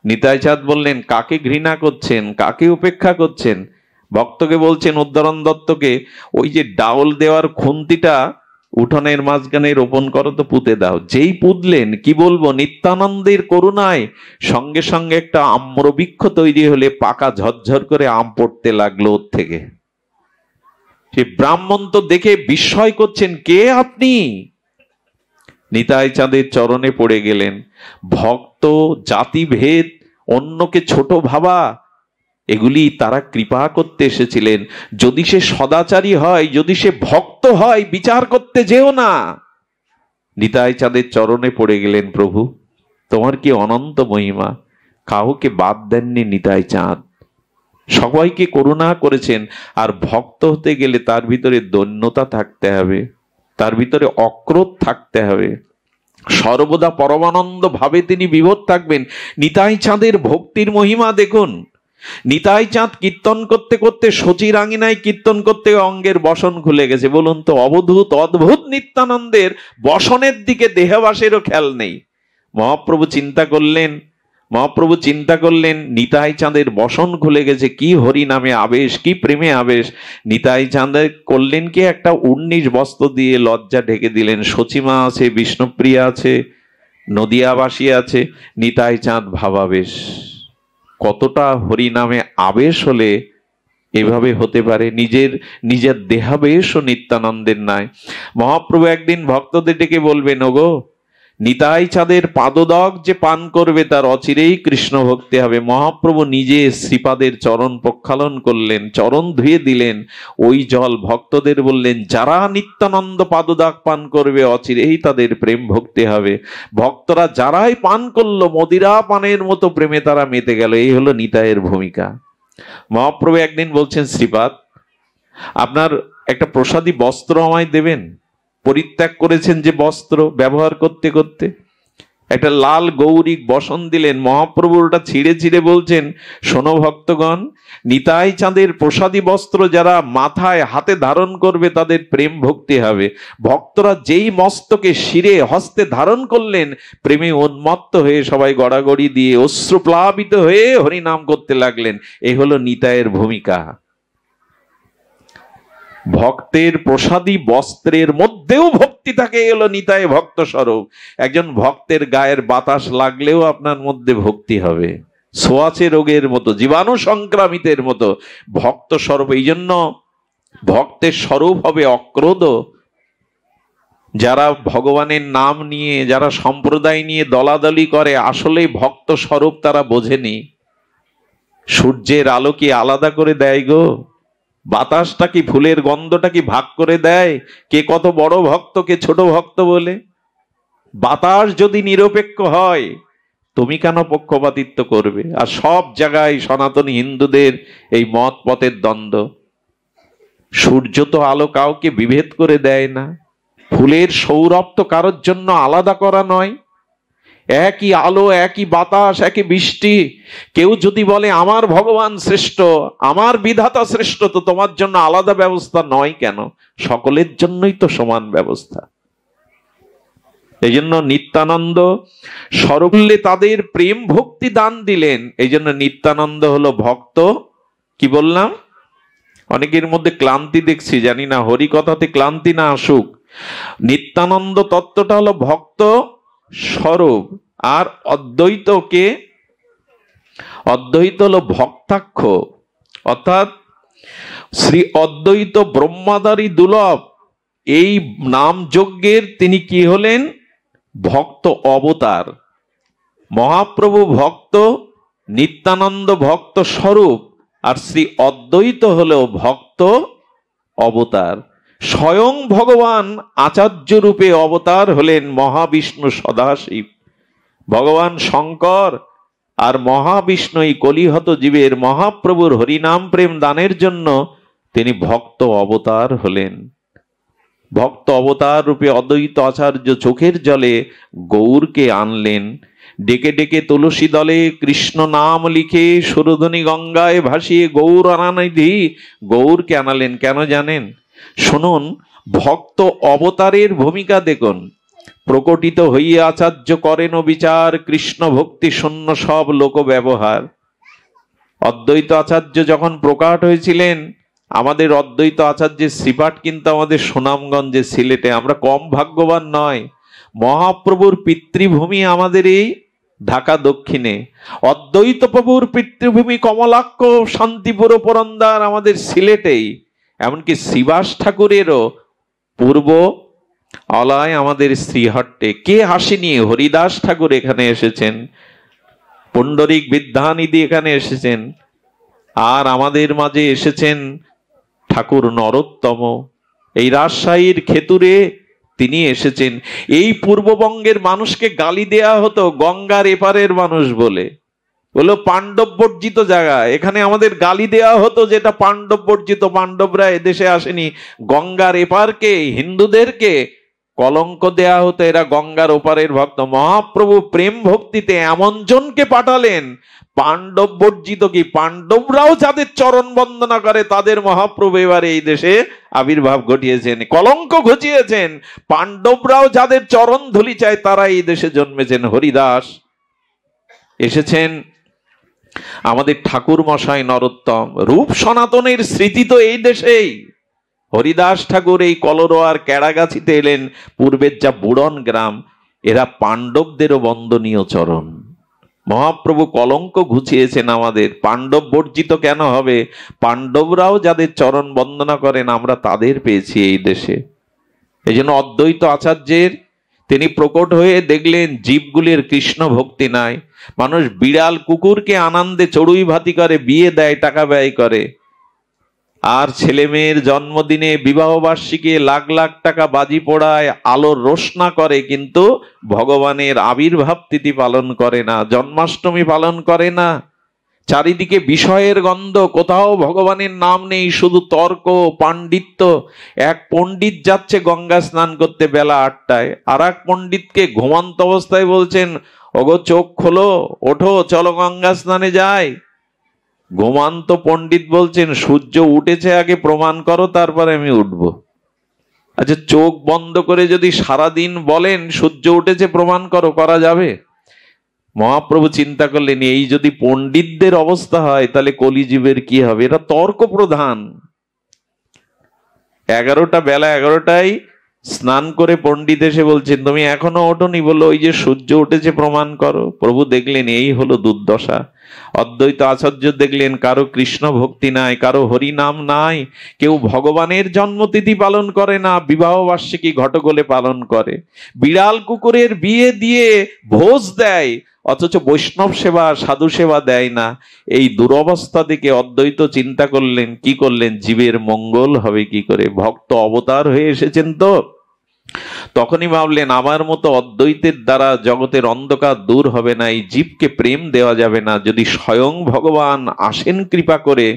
নিতাই চাঁদ বললেন কাকে ঘৃণা করছেন, কাকে উপেক্ষা করছেন? ভক্তকে বলছেন, উদ্ধারণ দত্তকে, ওই যে ডাউল দেওয়ার খুন্তিটা উঠোনের মাঝখানে রোপণ করো তো, পুঁতে দাও। যেই পুঁতলেন, কি বলবো, নিত্যানন্দের করুণায় সঙ্গে সঙ্গে একটা আম্রবৃক্ষ তৈরি হলে পাকা ঝরঝর করে আম পড়তে লাগলো ওর থেকে। সে ব্রাহ্মণ তো দেখে বিস্ময় করছেন, কে আপনি? নিতাই চাঁদের চরণে পড়ে গেলেন। ভক্ত, জাতিভেদ, অন্যকে ছোট ভাবা, এগুলি তারা কৃপা করতে এসেছিলেন। যদি সে সদাচারী হয়, যদি সে ভক্ত হয়, বিচার করতে যেও না। নিতাই চাঁদের চরণে পড়ে গেলেন, প্রভু তোমার কি অনন্ত মহিমা, কাউকে বাদ দেননি নিতাই চাঁদ, সবাইকে করুণা করেছেন। আর ভক্ত হতে গেলে তার ভিতরে দৈন্যতা থাকতে হবে, তার ভিতরে অক্রোধ থাকতে হবে, সর্বদা পরমানন্দ ভাবে তিনি বিভোর থাকবেন। নিতাই চাঁদের ভক্তির মহিমা দেখুন। নিতাই চাঁদ কীর্তন করতে করতে শচীর আঙিনায় কীর্তন করতে অঙ্গের বসন খুলে গেছে। বলুন তো, অবধূত অদ্ভুত নিত্যানন্দের বসনের দিকে দেহবাসেরও খেয়াল নেই। মহাপ্রভু চিন্তা করলেন নিতাই চাঁদের বসন খুলে গেছে, কি হরি নামে আবেশ, কি প্রেমে আবেশ। নিতাই চাঁদের করলেন কি, একটা 19 বস্ত্র দিয়ে লজ্জা ঢেকে দিলেন। সচিমা আছে, বিষ্ণুপ্রিয়া আছে, নদিয়াবাসী আছে, নিতাই চাঁদ ভাবাবেশ। কতটা হরি নামে আবেশ হলে এভাবে হতে পারে? নিজের দেহাবেশও নিত্যানন্দের নাই। মহাপ্রভু একদিন ভক্তদের ডেকে বলবেন, ওগো, নিতাই চাঁদের পাদদক যে পান করবে তার অচিরেই কৃষ্ণ ভক্তি হবে। মহাপ্রভু নিজে শ্রীপাদের চরণ প্রক্ষালন করলেন, চরণ ধুয়ে দিলেন, ওই জল ভক্তদের বললেন, যারা নিত্যানন্দ পাদদাক পান করবে অচিরেই তাদের প্রেম ভক্তি হবে। ভক্তরা যারাই পান করলো, মদিরা পানের মতো প্রেমে তারা মেতে গেল। এই হলো নিতাইয়ের ভূমিকা। মহাপ্রভু একদিন বলছেন, শ্রীপাদ আপনার একটা প্রসাদী বস্ত্র আমায় দেবেন। পরিত্যাগ করেছেন যে বস্ত্র ব্যবহার করতে করতে, একটা লাল গৌরিক বসন দিলেন। মহাপ্রভু ওটা ছিঁড়ে ছিঁড়ে বলছেন, শোনো ভক্তগণ, নিতাই চাঁদের প্রসাদী বস্ত্র যারা মাথায় হাতে ধারণ করবে তাদের প্রেম ভক্তি হবে। ভক্তরা যেই মস্তকে শিরে হস্তে ধারণ করলেন, প্রেমে উন্মত্ত হয়ে সবাই গড়াগড়ি দিয়ে অশ্রুপ্লাবিত হয়ে হরিনাম করতে লাগলেন। এই হলো নিতাইয়ের ভূমিকা। ভক্তের প্রসাদী বস্ত্রের মধ্যেও ভক্তি থাকে, এলো নিতাই ভক্ত স্বরূপ। একজন ভক্তের গায়ের বাতাস লাগলেও আপনার মধ্যে ভক্তি হবে। ছোঁয়াচে রোগের মতো, জীবাণু সংক্রামিতের মতো ভক্ত স্বরূপ। এই জন্য ভক্তের স্বরূপ হবে অক্রোধ। যারা ভগবানের নাম নিয়ে, যারা সম্প্রদায় নিয়ে দলাদলি করে, আসলে ভক্ত স্বরূপ তারা বোঝেনি। সূর্যের আলো কি আলাদা করে দেয় গো? বাতাসটা কি, ফুলের গন্ধটা কি ভাগ করে দেয় কে কত বড় ভক্ত কে ছোট ভক্ত বলে? বাতাস যদি নিরপেক্ষ হয়, তুমি কেন পক্ষপাতিত্ব করবে? আর সব জায়গায় সনাতনী হিন্দুদের এই মত পথের দ্বন্দ্ব। সূর্য তো আলো কাউকে বিভেদ করে দেয় না, ফুলের সৌরভ তো কারোর জন্য আলাদা করা নয়। একই আলো, একই বাতাস, একই বৃষ্টি। কেউ যদি বলে আমার ভগবান শ্রেষ্ঠ, আমার বিধাতা শ্রেষ্ঠ, তো তোমার জন্য আলাদা ব্যবস্থা নয় কেন? সকলের জন্যই তো সমান ব্যবস্থা। এই জন্য নিত্যানন্দ স্বরূপে তাদের প্রেম ভক্তি দান দিলেন। এই জন্য নিত্যানন্দ হলো ভক্ত। কি বললাম? অনেকের মধ্যে ক্লান্তি দেখছি, জানি না হরি কথাতে ক্লান্তি না আসুক। নিত্যানন্দ তত্ত্বটা হলো ভক্ত স্বরূপ। আর অদ্বৈতকে, অদ্বৈত হলো ভক্তাক্ষ, অর্থাৎ শ্রী অদ্বৈত ব্রহ্মাদারি দুর্লভ এই নাম যজ্ঞের তিনি কি হলেন? ভক্ত অবতার। মহাপ্রভু ভক্ত, নিত্যানন্দ ভক্ত স্বরূপ, আর শ্রী অদ্বৈত হলো ভক্ত অবতার। স্বয়ং ভগবান আচার্য রূপে অবতার হলেন মহাবিষ্ণু সদাশিব। ভগবান শঙ্কর আর মহাবিষ্ণু এই কলিহত জীবের মহাপ্রভুর হরিনাম প্রেম দানের জন্য তিনি ভক্ত অবতার হলেন। ভক্ত অবতার রূপে অদ্বৈত আচার্য চোখের জলে গৌরকে আনলেন। ডেকে ডেকে তুলসী দলে কৃষ্ণ নাম লিখে সুরধনী গঙ্গায় ভাসিয়ে গৌর অনানিধি গৌরকে আনালেন। কেন জানেন? শুনুন, ভক্ত অবতারের ভূমিকা দেখুন। প্রকটিত হইয়া আচার্য করেন বিচার, কৃষ্ণ ভক্তি শূন্য সব লোক ব্যবহার। অদ্বৈত আচার্য যখন প্রকাট হয়েছিলেন, আমাদের অদ্বৈত আচার্যের শ্রীপাঠ কিন্তু আমাদের সুনামগঞ্জে, সিলেটে। আমরা কম ভাগ্যবান নয়। মহাপ্রভুর পিতৃভূমি আমাদের এই ঢাকা দক্ষিণে, অদ্বৈত প্রভুর পিতৃভূমি কমলাক্ষ শান্তিপুর পুরন্দর আমাদের সিলেটেই। এমনকি শ্রীবাস ঠাকুরেরও পূর্ব অলয় আমাদের শ্রীহট্টে। কে আসেনি? হরিদাস ঠাকুর এখানে এসেছেন, পুণ্ডরিক বিদ্যানিধি এখানে এসেছেন, আর আমাদের মাঝে এসেছেন ঠাকুর নরোত্তম। এই রাজশাহীর খেতুরে তিনি এসেছেন। এই পূর্ববঙ্গের মানুষকে গালি দেয়া হতো গঙ্গার এপারের মানুষ বলে, বললো পাণ্ডব বর্জিত জায়গা। এখানে আমাদের গালি দেয়া হতো যেটা পাণ্ডব বর্জিত, পাণ্ডবরা এদেশে আসেনি। গঙ্গার এপারকে, হিন্দুদেরকে কলঙ্ক দেয়া হতো, এরা গঙ্গার ওপারের ভক্ত। মহাপ্রভু প্রেম ভক্তিতে এমন জনকে পাঠালেন, পাণ্ডব বর্জিত কি, পাণ্ডবরাও যাদের চরণ বন্দনা করে তাদের মহাপ্রভু এবারে এই দেশে আবির্ভাব ঘটিয়েছেন, কলঙ্ক ঘটিয়েছেন। পাণ্ডবরাও যাদের চরণ ধুলি চায় তারা এই দেশে জন্মেছেন। হরিদাস এসেছেন, আমাদের ঠাকুর মশাই নরোত্তম। রূপ সনাতনের স্মৃতি তো এই দেশেই। হরিদাস ঠাকুর এই কলরোয়ার ক্যাড়াগাছিতে এলেন, পূর্বের যা বুড়ন গ্রাম, এরা পাণ্ডবদেরও বন্দনীয় চরণ। মহাপ্রভু কলঙ্ক ঘুচিয়েছেন আমাদের। পাণ্ডব বর্জিত কেন হবে? পাণ্ডবরাও যাদের চরণ বন্দনা করেন আমরা তাদের পেয়েছি এই দেশে। এই জন্য অদ্বৈত আচার্যের তিনি প্রকট হয়ে দেখলেন জীবগুলির কৃষ্ণ ভক্তি নাই। মানুষ বিড়াল কুকুরকে আনন্দে চড়ুই ভাতি করে, বিয়ে দেয়, টাকা ব্যয় করে, আর ছেলে মেয়ের জন্মদিনে বিবাহ বার্ষিকী লাখ লাখ টাকা বাজি পোড়ায়, আলোর রোশনা করে, কিন্তু ভগবানের আবির্ভাব তিথি পালন করে না, জন্মাষ্টমী পালন করে না। চারিদিকে বিষয়ের গন্ধ, কোথাও ভগবানের নাম নেই, শুধু তর্ক পাণ্ডিত্য। এক পণ্ডিত যাচ্ছে গঙ্গা স্নান করতে বেলা 8টায়, আর এক পণ্ডিতকে ঘুমন্ত অবস্থায় বলছেন, ওগো চোখ খোলো, ওঠো, চলো গঙ্গা স্নানে যাই। ঘুমান্ত পণ্ডিত বলছেন, সূর্য উঠেছে আগে প্রমাণ করো, তারপরে আমি উঠব। আচ্ছা, চোখ বন্ধ করে যদি সারাদিন বলেন সূর্য উঠেছে প্রমাণ করো, করা যাবে? মহাপ্রভু চিন্তা করলেন, এই যদি পণ্ডিতদের অবস্থা হয় তাহলে কলিজীবের কি হবে? এটা তর্ক প্রধান। 11টা বেলা 11টায় স্নান করে পণ্ডিত এসে বলছেন, তুমি এখনো ওঠোনি? বললো, ওই যে সূর্য উঠেছে, প্রমাণ করো। প্রভু দেখলেন এই হলো দুর্দশা। অদ্বৈত আচার্য দেখলেন কারো কৃষ্ণ ভক্তি নাই, কারো হরি নাম নাই, কেউ ভগবানের জন্মতিথি পালন করে না, বিবাহ বার্ষিকী ঘটগোলে পালন করে, বিড়াল কুকুরের বিয়ে দিয়ে ভোজ দেয়, অথচ বৈষ্ণব সেবা সাধু সেবা দেয় না। এই দুরবস্থা দেখে অদ্বৈত চিন্তা করলেন, কি করলেন, জীবের মঙ্গল হবে কি করে? ভক্ত অবতার হয়ে এসেছেন তো। তখনই ভাবলেন, আমার মতো অদ্বৈতের দ্বারা জগতের অন্ধকার দূর হবে না, এই জীবকে প্রেম দেওয়া যাবে না, যদি স্বয়ং ভগবান আসেন কৃপা করে।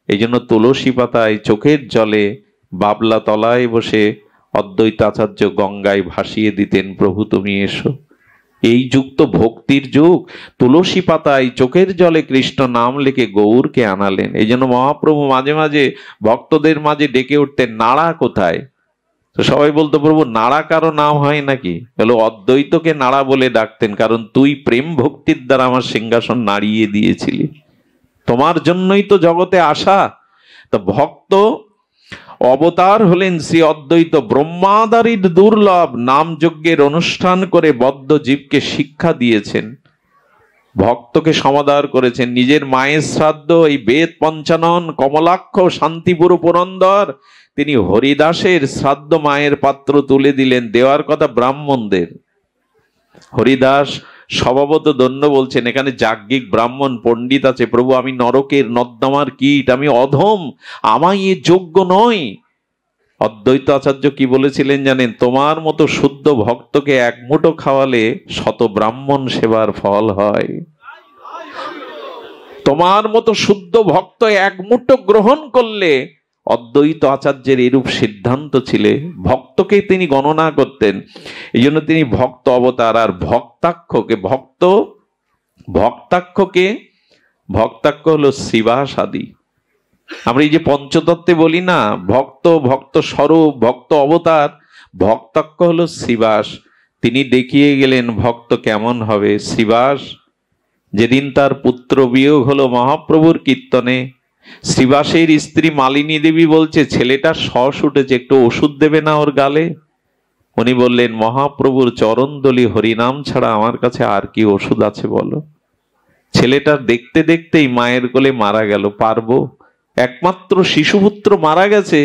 এই জন্য তুলসী পাতায় চোখের জলে বাবলা তলায় বসে অদ্বৈত আচার্য গঙ্গায় ভাসিয়ে দিতেন, প্রভু তুমি এসো। এই যুগ তো ভক্তির যুগ। তুলসী পাতায় চোখের জলে কৃষ্ণ নাম লিখে গৌরকে আনালেন। এই জন্য মহাপ্রভু মাঝে মাঝে ভক্তদের মাঝে ডেকে উঠতেন, নাড়া কোথায়? তো সবাই বলতো, প্রভু নাড়া কারো নাম হয় নাকি? বলো, অদ্বৈতকে নাড়া বলে ডাকতেন, কারণ তুই প্রেম ভক্তির দ্বারা আমার সিংহাসন নাড়িয়ে দিয়েছিলি, তোমার জন্যই তো জগতে আসা। তো ভক্ত অবতার হলেন শ্রী অদ্বৈত। ব্রহ্মাদারির দুর্লভ নাম যজ্ঞের অনুষ্ঠান করে বদ্ধ জীবকে শিক্ষা দিয়েছেন, ভক্তকে সমাদর করেছেন। নিজের মায়ের শ্রাদ্ধ, এই বেদ পঞ্চানন, কমলাক্ষ, শান্তিপুর পুরন্দর, তিনি হরিদাসের শ্রাদ্ধ মায়ের পাত্র তুলে দিলেন, দেওয়ার কথা ব্রাহ্মণদের। হরিদাস স্বভাবত দণ্ড বলছেন, এখানে যাজ্ঞিক ব্রাহ্মণ পণ্ডিত আছে, প্রভু আমি নরকের নর্দমার কীট, আমি অধম, আমায় এ যোগ্য নয়। অদ্বৈত আচার্য কি বলেছিলেন জানেন? তোমার মতো শুদ্ধ ভক্তকে এক মুঠো খাওয়ালে শত ব্রাহ্মণ সেবার ফল হয়। তোমার মতো শুদ্ধ ভক্ত এক মুঠো গ্রহণ করলে, অদ্বৈত আচার্যের এরূপ সিদ্ধান্ত ছিল। ভক্তকে তিনি গণনা করতেন, এই জন্য তিনি ভক্ত অবতার। আর ভক্তাক্ষ হলো শ্রীবাস আদি। আমরা এই যে পঞ্চতত্ত্বে বলি না, ভক্ত, ভক্ত স্বরূপ, ভক্ত অবতার, ভক্তাক্ষ হলো শ্রীবাস। তিনি দেখিয়ে গেলেন ভক্ত কেমন হবে। শ্রীবাস যেদিন তার পুত্র বিয়োগ হলো মহাপ্রভুর কীর্তনে, শ্রীবাসের স্ত্রী মালিনী দেবী বলছে, ছেলেটার শ্বাস উঠেছে, একটু ওষুধ দেবে না ওর গালে? উনি বললেন, মহাপ্রভুর চরণদলি হরিনাম ছাড়া আমার কাছে আর কি ওষুধ আছে বলো? ছেলেটার দেখতে দেখতেই মায়ের কোলে মারা গেল, পারবো? একমাত্র শিশুপুত্র মারা গেছে।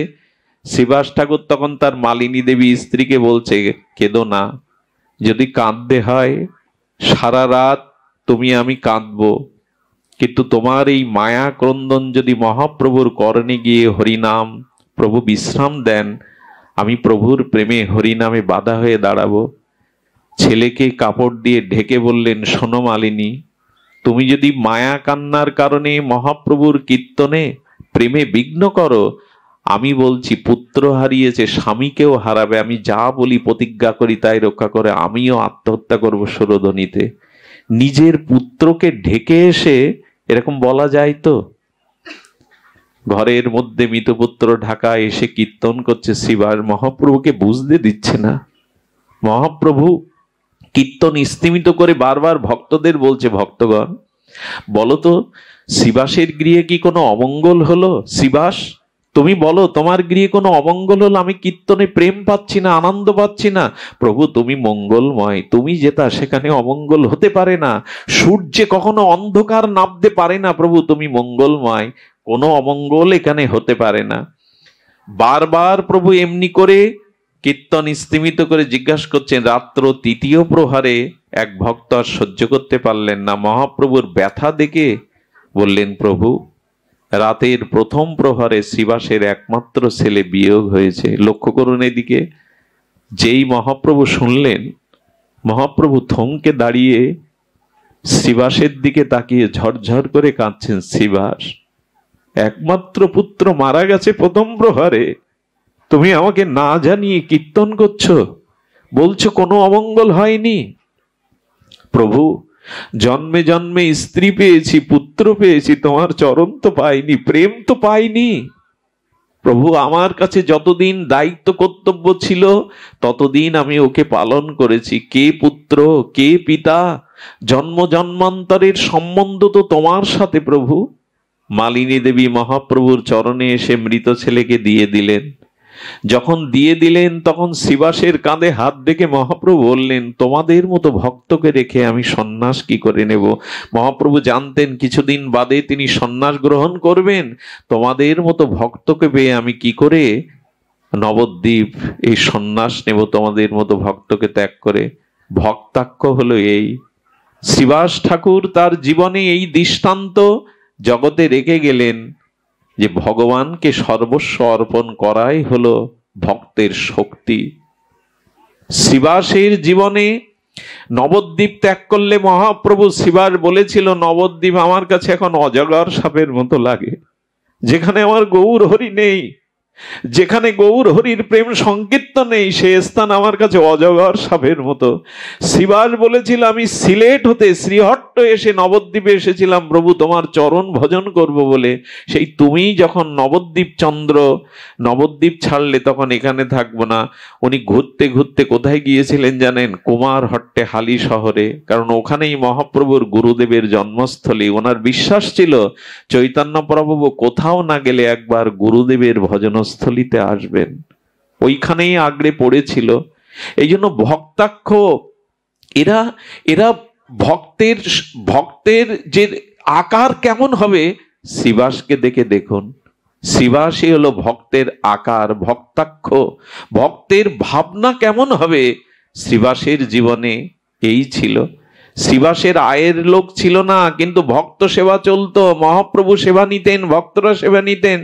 শ্রীবাস ঠাকুর তখন তার মালিনী দেবী স্ত্রীকে বলছে, কেঁদো না, যদি কাঁদতে হয় সারা রাত তুমি আমি কাঁদবো, কিন্তু তোমার এই মায়া ক্রন্দন যদি মহাপ্রভুর করণে গিয়ে হরিনাম, প্রভু বিশ্রাম দেন, আমি প্রভুর প্রেমে হরিনামে বাধা হয়ে দাঁড়াবো। ছেলেকে কাপড় দিয়ে ঢেকে বললেন, শোনো মালিনী, তুমি যদি মায়া কান্নার কারণে মহাপ্রভুর কীর্তনে প্রেমে বিঘ্ন করো, আমি বলছি পুত্র হারিয়েছে, স্বামীকেও হারাবে, আমি যা বলি প্রতিজ্ঞা করি তাই রক্ষা করে, আমিও আত্মহত্যা করবো সুরধনীতে। নিজের পুত্রকে ঢেকে এসে এরকম বলা যায় তো? ঘরের মধ্যে মৃতপুত্র ঢাকা এসে কীর্তন করছে, শ্রীবাস মহাপ্রভুকে বুঝতে দিচ্ছে না। মহাপ্রভু কীর্তন স্থিমিত করে বারবার ভক্তদের বলছে, ভক্তগণ বলতো, শ্রীবাসের গৃহে কি কোনো অমঙ্গল হলো? শ্রীবাস তুমি বলো, তোমার গৃহে কোনো অমঙ্গল হলো? আমি কীর্তনে প্রেম পাচ্ছি না, আনন্দ পাচ্ছি না। প্রভু তুমি মঙ্গলময়, তুমি যেটা সেখানে অমঙ্গল হতে পারে না। সূর্যে কখনো অন্ধকার নামতে পারে না, প্রভু তুমি মঙ্গলময়, কোনো অমঙ্গল এখানে হতে পারে না। বারবার প্রভু এমনি করে কীর্তন স্থিমিত করে জিজ্ঞাসা করছেন। রাত্র তৃতীয় প্রহারে এক ভক্ত আর সহ্য করতে পারলেন না, মহাপ্রভুর ব্যথা দেখে বললেন, প্রভু রাতের প্রথম প্রহরে শ্রীবাসের একমাত্র ছেলে বিয়োগ হয়েছে। লক্ষ্য করুন এদিকে। যেই মহাপ্রভু শুনলেন, মহাপ্রভু থমকে দাঁড়িয়ে শ্রীবাসের দিকে তাকিয়ে ঝরঝর করে কাঁদছেন। শ্রীবাস, একমাত্র পুত্র মারা গেছে প্রথম প্রহরে, তুমি আমাকে না জানিয়ে কীর্তন করছো, বলছো কোনো অমঙ্গল হয়নি। প্রভু জন্মে জন্মে স্ত্রী পেয়েছি, পুত্র পেয়েছি, তোমার চরণ তো পাইনি, প্রেম তো পাইনি। প্রভু আমার কাছে যতদিন দায়িত্ব কর্তব্য ছিল ততদিন আমি ওকে পালন করেছি। কে পুত্র, কে পিতা, জন্ম জন্মান্তরের সম্বন্ধ তো তোমার সাথে প্রভু। মালিনী দেবী মহাপ্রভুর চরণে এসে মৃত ছেলেকে দিয়ে দিলেন। যখন দিয়ে দিলেন তখন শ্রীবাসের কাঁধে হাত রেখে মহাপ্রভু বললেন, তোমাদের মতো ভক্তকে রেখে আমি সন্ন্যাস কি করে নেব? মহাপ্রভু জানতেন কিছুদিন বাদে তিনি সন্ন্যাস গ্রহণ করবেন। তোমাদের মতো ভক্তকে পেয়ে আমি কি করে নবদ্বীপ এই সন্ন্যাস নেব, তোমাদের মতো ভক্তকে ত্যাগ করে? ভক্তাক্ষ হলো এই। শ্রীবাস ঠাকুর তার জীবনে এই দৃষ্টান্ত জগতে রেখে গেলেন যে ভগবানকে সর্বস্ব অর্পণ করাই হলো ভক্তের শক্তি। শ্রীবাসের জীবনে নবদ্বীপ ত্যাগ করলে মহাপ্রভু শ্রীবাস বলেছিল, নবদ্বীপ আমার কাছে এখন অজগর সাপের মতো লাগে। যেখানে আমার গৌর হরি নেই, যেখানে গৌর হরির প্রেম সংকীর্তন নেই, সে স্থান আমার কাছে অজগর সাপের মতো। শ্রীবাস বলেছিল, আমি সিলেট হতে শ্রীহট্ট এসে নবদ্বীপে এসেছিলাম প্রভু তোমার চরণ ভজন করব বলে। সেই তুমি যখন নবদ্বীপ চন্দ্র নবদ্বীপ ছাড়লে তখন এখানে থাকবো না। উনি ঘুরতে ঘুরতে কোথায় গিয়েছিলেন জানেন? কুমারহট্টে হালি শহরে, কারণ ওখানেই মহাপ্রভুর গুরুদেবের জন্মস্থলী। ওনার বিশ্বাস ছিল চৈতন্য প্রভু কোথাও না গেলে একবার গুরুদেবের ভজনস্থলিতে আসবেন, ওইখানেই আগড়ে পড়েছিল। এই জন্য ভক্তাক্ষ এরা এরা ভক্তের যে আকার কেমন হবে, শ্রীবাসকে দেখে দেখুন। শ্রীবাসই হলো ভক্তের আকার, ভক্তাক্ষ। ভক্তের ভাবনা কেমন হবে, শ্রীবাসের জীবনে এই ছিল। শ্রীবাসের আয়ের লোক ছিল না, কিন্তু ভক্ত সেবা চলতো। মহাপ্রভু সেবা নিতেন, ভক্তরা সেবা নিতেন।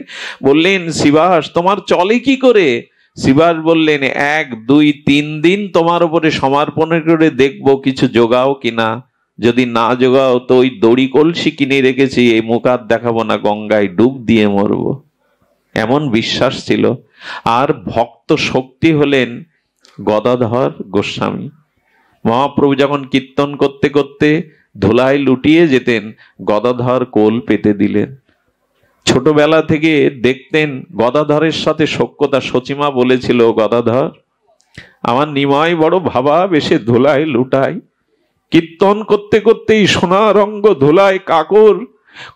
বললেন, শ্রীবাস তোমার চলে কি করে? শ্রীবাস বললেন, 1, 2, 3 দিন তোমার উপরে সমর্পণ করে দেখবো কিছু জোগাও কিনা। যদি না জোগাও তো ওই দড়ি কলসি কিনে রেখেছি, এই মুখ আর দেখাবো না, গঙ্গায় ডুব দিয়ে মরবো। এমন বিশ্বাস ছিল। আর ভক্ত শক্তি হলেন গদাধর গোস্বামী। মহাপ্রভু যখন কীর্তন করতে করতে ধুলায় লুটিয়ে যেতেন, গদাধর কোল পেতে দিলেন। ছোটবেলা থেকে দেখতেন গদাধরের সাথে সখ্যতা। সচিমা বলেছিল, গদাধর আমার নিমাই বড় ভাবা বেশে ধুলায় লুটায়, কীর্তন করতে করতেই সোনার অঙ্গ ধুলায় কাকর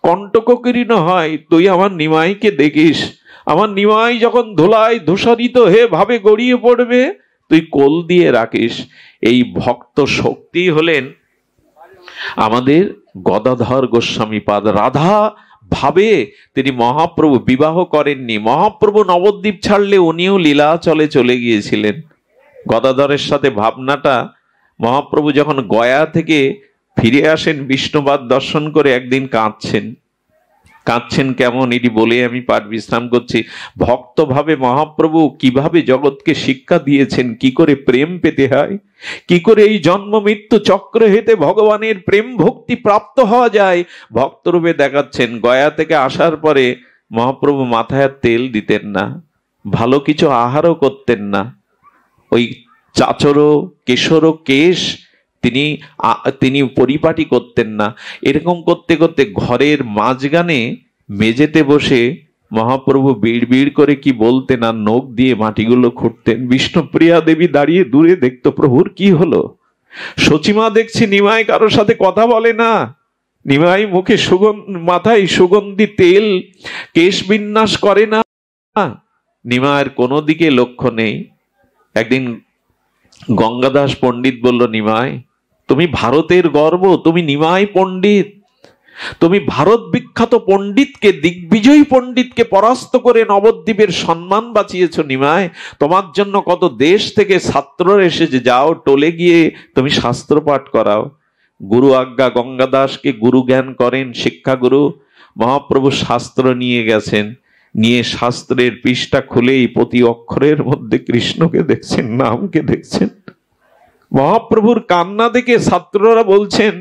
কণ্টকীর্ণ হয়। তুই আমার নিমাইকে দেখিস, আমার নিমাই যখন ধুলায় ধূসরিত হে ভাবে গড়িয়ে পড়বে, তুই কোল দিয়ে রাখিস। এই ভক্ত শক্তি হলেন আমাদের গদাধর গোস্বামী পাদ। রাধা ভাবে তিনি মহাপ্রভু বিবাহ করেননি। মহাপ্রভু নবদ্বীপ ছাড়লে উনিও লীলাচলে চলে গিয়েছিলেন। গদাধরের সাথে ভাবনাটা মহাপ্রভু যখন গয়া থেকে ফিরে আসেন বিষ্ণুপাদ দর্শন করে, একদিন কাঁদছেন। কেমন এটি বলে আমি পাঠ বিশ্রাম করছি। ভক্ত ভাবে মহাপ্রভু কিভাবে জগৎকে শিক্ষা দিয়েছেন, কি করে প্রেম পেতে হয়, কি করে এই জন্ম মৃত্যু চক্র হেতে ভগবানের প্রেম ভক্তি প্রাপ্ত হওয়া যায়, ভক্তরূপে দেখাচ্ছেন। গয়া থেকে আসার পরে মহাপ্রভু মাথায় তেল দিতেন না, ভালো কিছু আহারও করতেন না। ওই চাচরো কেশরও কেশ তিনি পরিপাটি করতেন না। এরকম করতে করতে ঘরের মাঝখানে মেঝেতে বসে মহাপ্রভু বিড় করে কি বলতেন, আর নখ দিয়ে মাটিগুলো খুঁড়তেন। বিষ্ণুপ্রিয়া দেবী দাঁড়িয়ে দূরে দেখতো, প্রভুর কি হলো? সচিমা দেখছি নিমাই কারোর সাথে কথা বলে না, নিমাই মুখে মাথায় সুগন্ধি তেল কেশ বিন্যাস করে না, নিমায়ের কোনো দিকে লক্ষ্য নেই। একদিন গঙ্গাদাস পণ্ডিত বলল, নিমাই তুমি ভারতের গর্ব, তুমি নিমাই পণ্ডিত, তুমি ভারত বিখ্যাত পণ্ডিতকে, দিগ্বিজয়ী পণ্ডিতকে পরাস্ত করে নবদ্বীপের সম্মান বাঁচিয়েছ। নিমাই তোমার জন্য কত দেশ থেকে ছাত্ররা এসেছে, যাও টোলে গিয়ে তুমি শাস্ত্র পাঠ করাও। গুরু আজ্ঞা, গঙ্গাদাসকে গুরু জ্ঞান করেন, শিক্ষা গুরু। মহাপ্রভু শাস্ত্র নিয়ে গেছেন, নিয়ে শাস্ত্রের পৃষ্ঠা খুলেই প্রতি অক্ষরের মধ্যে কৃষ্ণকে দেখছেন, নামকে দেখছেন। মহাপ্রভুর কান্না দেখে ছাত্ররা বলছেন,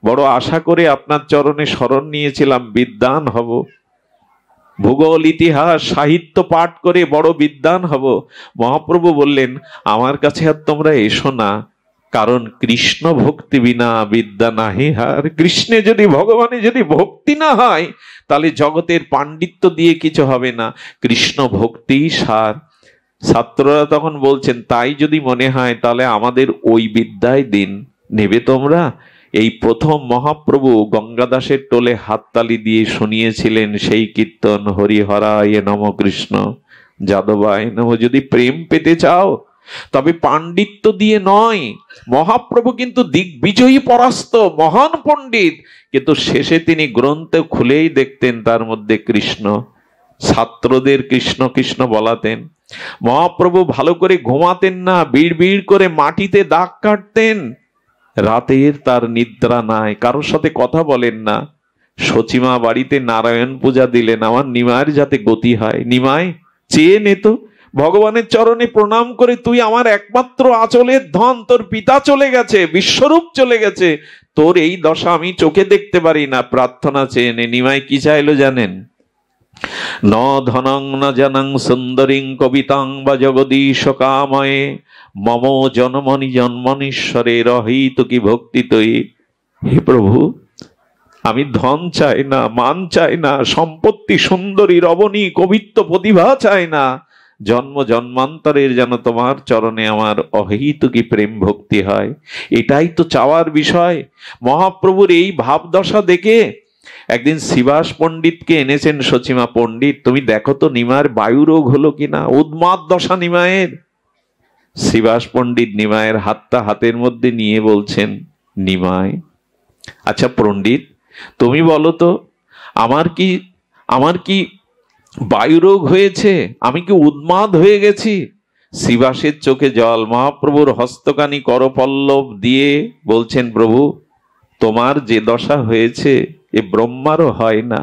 বড় আশা করে আপনার চরণে শরণ নিয়েছিলাম, বিদ্বান হব, ভূগোল ইতিহাস সাহিত্য পাঠ করে বড় বিদ্বান হব। মহাপ্রভু বললেন, আমার কাছে আর তোমরা এসো না, কারণ কৃষ্ণ ভক্তি বিনা বিদ্যা নাহি হার। কৃষ্ণে যদি, ভগবানে যদি ভক্তি না হয়, তাহলে জগতের পাণ্ডিত্য দিয়ে কিছু হবে না, কৃষ্ণ ভক্তি সার। ছাত্ররা তখন বলছেন, তাই যদি মনে হয় তাহলে আমাদের ওই বিদ্যায় দিন, নেবে তোমরা? এই প্রথম মহাপ্রভু গঙ্গাদাসের টোলে হাততালি দিয়ে শুনিয়েছিলেন সেই কীর্তন, হরি হরায় নম কৃষ্ণ, যাদবায় নমঃ। যদি প্রেম পেতে চাও তবে পাণ্ডিত্য দিয়ে নয়। মহাপ্রভু কিন্তু দিগ্বিজয়ী পরাস্ত মহান পণ্ডিত, কিন্তু শেষে তিনি গ্রন্থ খুলেই দেখতেন তার মধ্যে কৃষ্ণ। ছাত্রদের কৃষ্ণ কৃষ্ণ বলাতেন। মহাপ্রভু ভালো করে ঘুমাতেন না, বিড় বিড় করে মাটিতে দাগ কাটতেন। রাতের তার নিদ্রা নাই, কারোর সাথে কথা বলেন না। সচিমা বাড়িতে নারায়ণ পূজা দিলেন, আমার নিমায়ের যাতে গতি হয়। নিমাই চেয়ে নে তো, ভগবানের চরণে প্রণাম করে, তুই আমার একমাত্র আঁচলের ধন, তোর পিতা চলে গেছে, বিশ্বরূপ চলে গেছে, তোর এই দশা আমি চোখে দেখতে পারি না, প্রার্থনা চেয়ে নে। নিমাই কি চাইলো জানেন? ন ধনং ন জনং সুন্দরীং কবিতাং বা জগদীশ কাময়ে মম জন্মনি জন্মনীশ্বরে রহিত কি ভক্তি তৈ। হে প্রভু, আমি ধন চাই না, মান চাই না, সম্পত্তি, সুন্দরী, রবণী, কবিত্ব, প্রতিভা চাই না। জন্ম জন্মান্তরের যেন তোমার চরণে আমার অহেতুকি প্রেম ভক্তি হয়, এটাই তো চাওয়ার বিষয়। মহাপ্রভুর এই ভাবদশা দেখে একদিন শিবাস পণ্ডিতকে এনেছেন সচিমা। পণ্ডিত, তুমি দেখো তো নিমায়ের বায়ুরোগ হলো কিনা, উন্মাদ দশা নিমায়ের। শিবাস পণ্ডিত নিমায়ের হাতটা হাতের মধ্যে নিয়ে বলছেন, নিমাই, আচ্ছা পণ্ডিত, তুমি বলো তো, আমার কি বায়ুরোগ হয়েছে? আমি কি উন্মাদ হয়ে গেছি? শিবাসের চোখে জল। মহাপ্রভুর হস্তকানি করপল্লব দিয়ে বলছেন, প্রভু, তোমার যে দশা হয়েছে এ ব্রহ্মারও হয় না,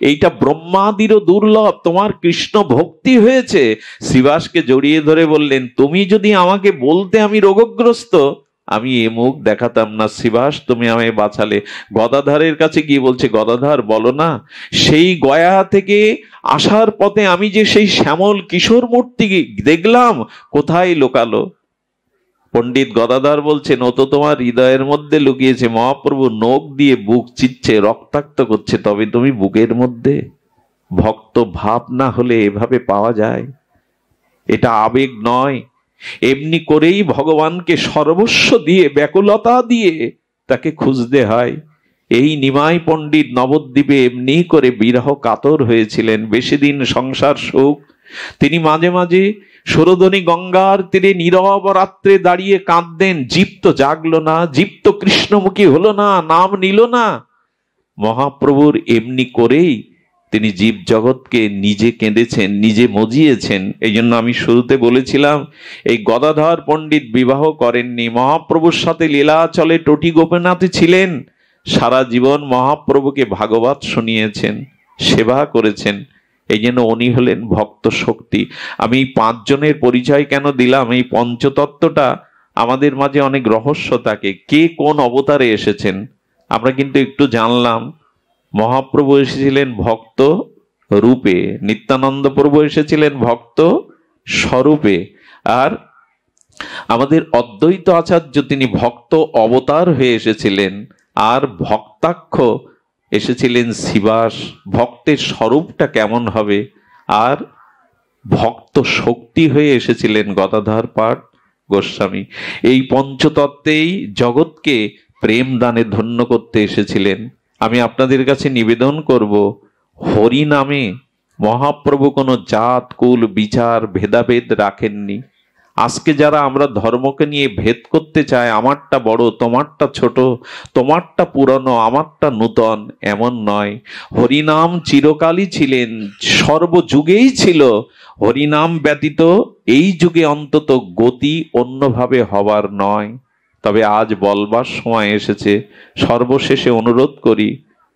এইটা ব্রহ্মাদিরও দুর্লভ। তোমার কৃষ্ণ ভক্তি হয়েছে। শিবাসকে জড়িয়ে ধরে বললেন, তুমি যদি আমাকে বলতে আমি রোগগ্রস্ত, আমি এ মুখ দেখাতাম না। শিবাস, তুমি আমায় বাঁচালে। গদাধরের কাছে গিয়ে বলছে, গদাধর বলো না, সেই গয়া থেকে আসার পথে আমি যে সেই শ্যামল কিশোর মূর্তি দেখলাম, কোথায় লোকালো? পণ্ডিত গদাধর বলছেন, ও তো তোমার হৃদয়ের মধ্যে লুকিয়েছে। মহাপ্রভু নখ দিয়ে বুক চিচ্ছে, রক্তাক্ত করছে, তবে তুমি বুকের মধ্যে। ভক্ত ভাব না হলে এভাবে পাওয়া যায়? এটা আবেগ নয়। এমনি করেই ভগবানকে সর্বস্ব দিয়ে, ব্যাকুলতা দিয়ে তাকে খুঁজতে হয়। এই নিমাই পণ্ডিত নবদ্বীপে এমনি করে বিরহ কাতর হয়েছিলেন। বেশি দিন সংসার সুখ। তিনি মাঝে মাঝে সুরধনী গঙ্গার তীরে নীরব রাত্রে দাঁড়িয়ে কাঁদতেন। জীব তো জাগলো না, জীব তো কৃষ্ণমুখী হলো না, নাম নিল না। মহাপ্রভুর এমনি করেই তিনি জীব জগৎকে নিজে কেঁদেছেন, নিজে মজিয়েছেন। এই জন্য আমি শুরুতে বলেছিলাম, এই গদাধর পণ্ডিত বিবাহ করেননি, মহাপ্রভুর সাথে লীলাচলে টটি গোপীনাথে ছিলেন। সারা জীবন মহাপ্রভুকে ভাগবত শুনিয়েছেন, সেবা করেছেন। এই জন্য উনি হলেন ভক্ত শক্তি। আমি 5 জনের পরিচয় কেন দিলাম? এই পঞ্চতত্ত্বটা আমাদের মাঝে অনেক রহস্য থাকে। কে কোন অবতারে এসেছেন আমরা কিন্তু একটু জানলাম। মহাপ্রভু এসেছিলেন ভক্ত রূপে, নিত্যানন্দ প্রভু এসেছিলেন ভক্ত স্বরূপে, আর আমাদের অদ্বৈত আচার্য তিনি ভক্ত অবতার হয়ে এসেছিলেন, আর ভক্তাক্ষ এসেছিলেন শিবাস। ভক্তের স্বরূপটা কেমন হবে? আর ভক্ত শক্তি হয়ে এসেছিলেন গদাধর পাঠ গোস্বামী। এই পঞ্চতত্ত্বেই জগৎকে প্রেম দানে ধন্য করতে এসেছিলেন। আমি আপনাদের কাছে নিবেদন করব, হরি নামে মহাপ্রভু কোনো জাত কুল বিচার ভেদাভেদ রাখেননি। আজকে যারা আমরা ধর্মকে নিয়ে ভেদ করতে চাই, আমারটা বড়, তোমারটা ছোট, তোমারটা পুরনো, আমারটা নূতন, এমন নয়। হরিনাম চিরকালই ছিলেন, সর্বযুগেই ছিল। হরিনাম ব্যতীত এই যুগে অন্তত গতি অন্যভাবে হবার নয়। তবে আজ বলবার সময় এসেছে। সর্বশেষে অনুরোধ করি,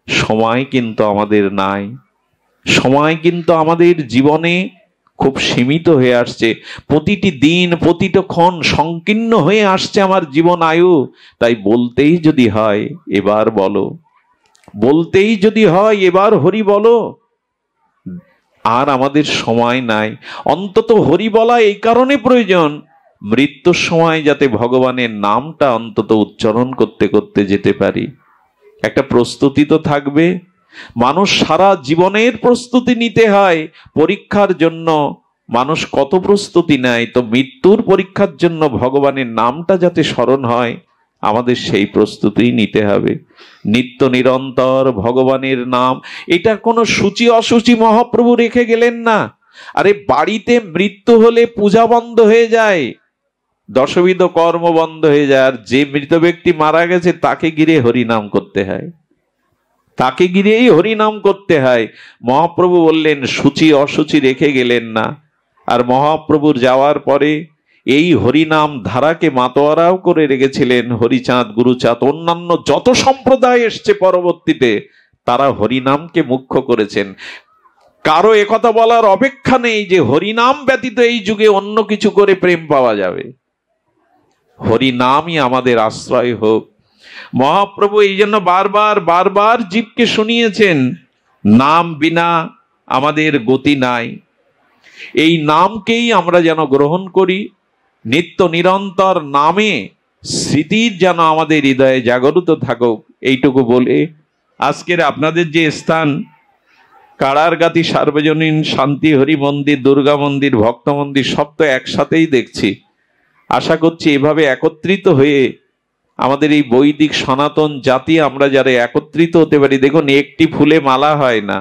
সময় কিন্তু আমাদের নাই। সময় কিন্তু আমাদের জীবনে খুব সীমিত হয়ে আসছে। প্রতিটি দিন, প্রতিটা ক্ষণ সংকীর্ণ হয়ে আসছে আমার জীবন আয়ু। তাই বলতেই যদি হয় এবার বলো, বলতেই যদি হয় এবার হরি বলো। আর আমাদের সময় নাই। অন্তত হরি বলা এই কারণে প্রয়োজন, মৃত্যুর সময় যাতে ভগবানের নামটা অন্তত উচ্চারণ করতে করতে যেতে পারি। একটা প্রস্তুতি তো থাকবে। মানুষ সারা জীবনের প্রস্তুতি নিতে হয়। পরীক্ষার জন্য মানুষ কত প্রস্তুতি নেয়, তো মৃত্যুর পরীক্ষার জন্য ভগবানের নামটা যাতে স্মরণ হয়, আমাদের সেই প্রস্তুতি নিতে হবে। নিত্য নিরন্তর ভগবানের নাম, এটা কোনো সূচি অসুচি মহাপ্রভু রেখে গেলেন না। আরে বাড়িতে মৃত্যু হলে পূজা বন্ধ হয়ে যায়, দশবিধ কর্ম বন্ধ হয়ে যায়, আর যে মৃত ব্যক্তি মারা গেছে তাকে ঘিরে হরিনাম করতে হয়, তাকে ঘিরেই হরিনাম করতে হয়। মহাপ্রভু বললেন সূচি অসুচি রেখে গেলেন না। আর মহাপ্রভুর যাওয়ার পরে এই হরিনাম ধারাকে মাতোয়ারাও করে রেখেছিলেন হরিচাঁদ, গুরুচাঁদ, অন্যান্য যত সম্প্রদায় এসছে পরবর্তীতে, তারা হরিনামকে মুখ্য করেছেন। কারো একথা বলার অপেক্ষা নেই যে হরিনাম ব্যতীত এই যুগে অন্য কিছু করে প্রেম পাওয়া যাবে। হরিনামই আমাদের আশ্রয় হোক। মহাপ্রভু এই জন্য বারবার বারবার জীবকে শুনিয়েছেন, নাম বিনা আমাদের গতি নাই। এই নামকেই আমরা যেন গ্রহণ করি, নিত্য নিরন্তর নামে স্মৃতির যেন আমাদের হৃদয়ে জাগরিত থাকুক, এইটুকু বলে আজকের আপনাদের যে স্থান কাড়ারগাতি সার্বজনীন শান্তি হরি মন্দির, দুর্গা মন্দির, ভক্ত মন্দির সব তো একসাথেই দেখছি। আশা করছি এভাবে একত্রিত হয়ে আমাদের এই বৈদিক সনাতন জাতি আমরা যারা একত্রিত হতে পারি। দেখুন, একটি ফুলে মালা হয় না,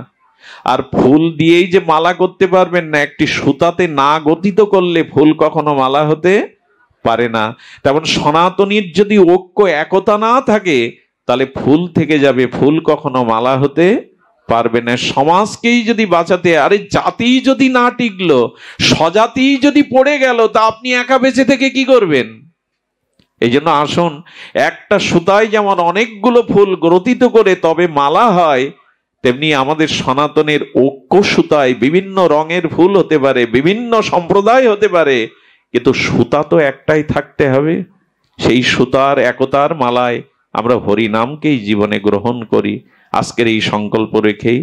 আর ফুল দিয়েই যে মালা করতে পারবেন না, একটি সুতাতে না গঠিত করলে ফুল কখনো মালা হতে পারে না। তেমন সনাতনীর যদি ঐক্য একতা না থাকে তাহলে ফুল থেকে যাবে, ফুল কখনো মালা হতে পারবে না। সমাজকেই যদি বাঁচাতে, আরে জাতি যদি না টিকলো, স্বজাতি যদি পড়ে গেল, তা আপনি একা বেঁচে থেকে কি করবেন? এই জন্য আসুন, একটা সুতায় যেমন অনেকগুলো ফুল গ্রথিত করে তবে মালা হয়, তেমনি আমাদের সনাতনের ঐক্য সুতায় বিভিন্ন রঙের ফুল হতে পারে, বিভিন্ন সম্প্রদায় হতে পারে, কিন্তু সুতা তো একটাই থাকতে হবে। সেই সুতার একতার মালায় আমরা হরিনামকেই জীবনে গ্রহণ করি। আজকের এই সংকল্প রেখেই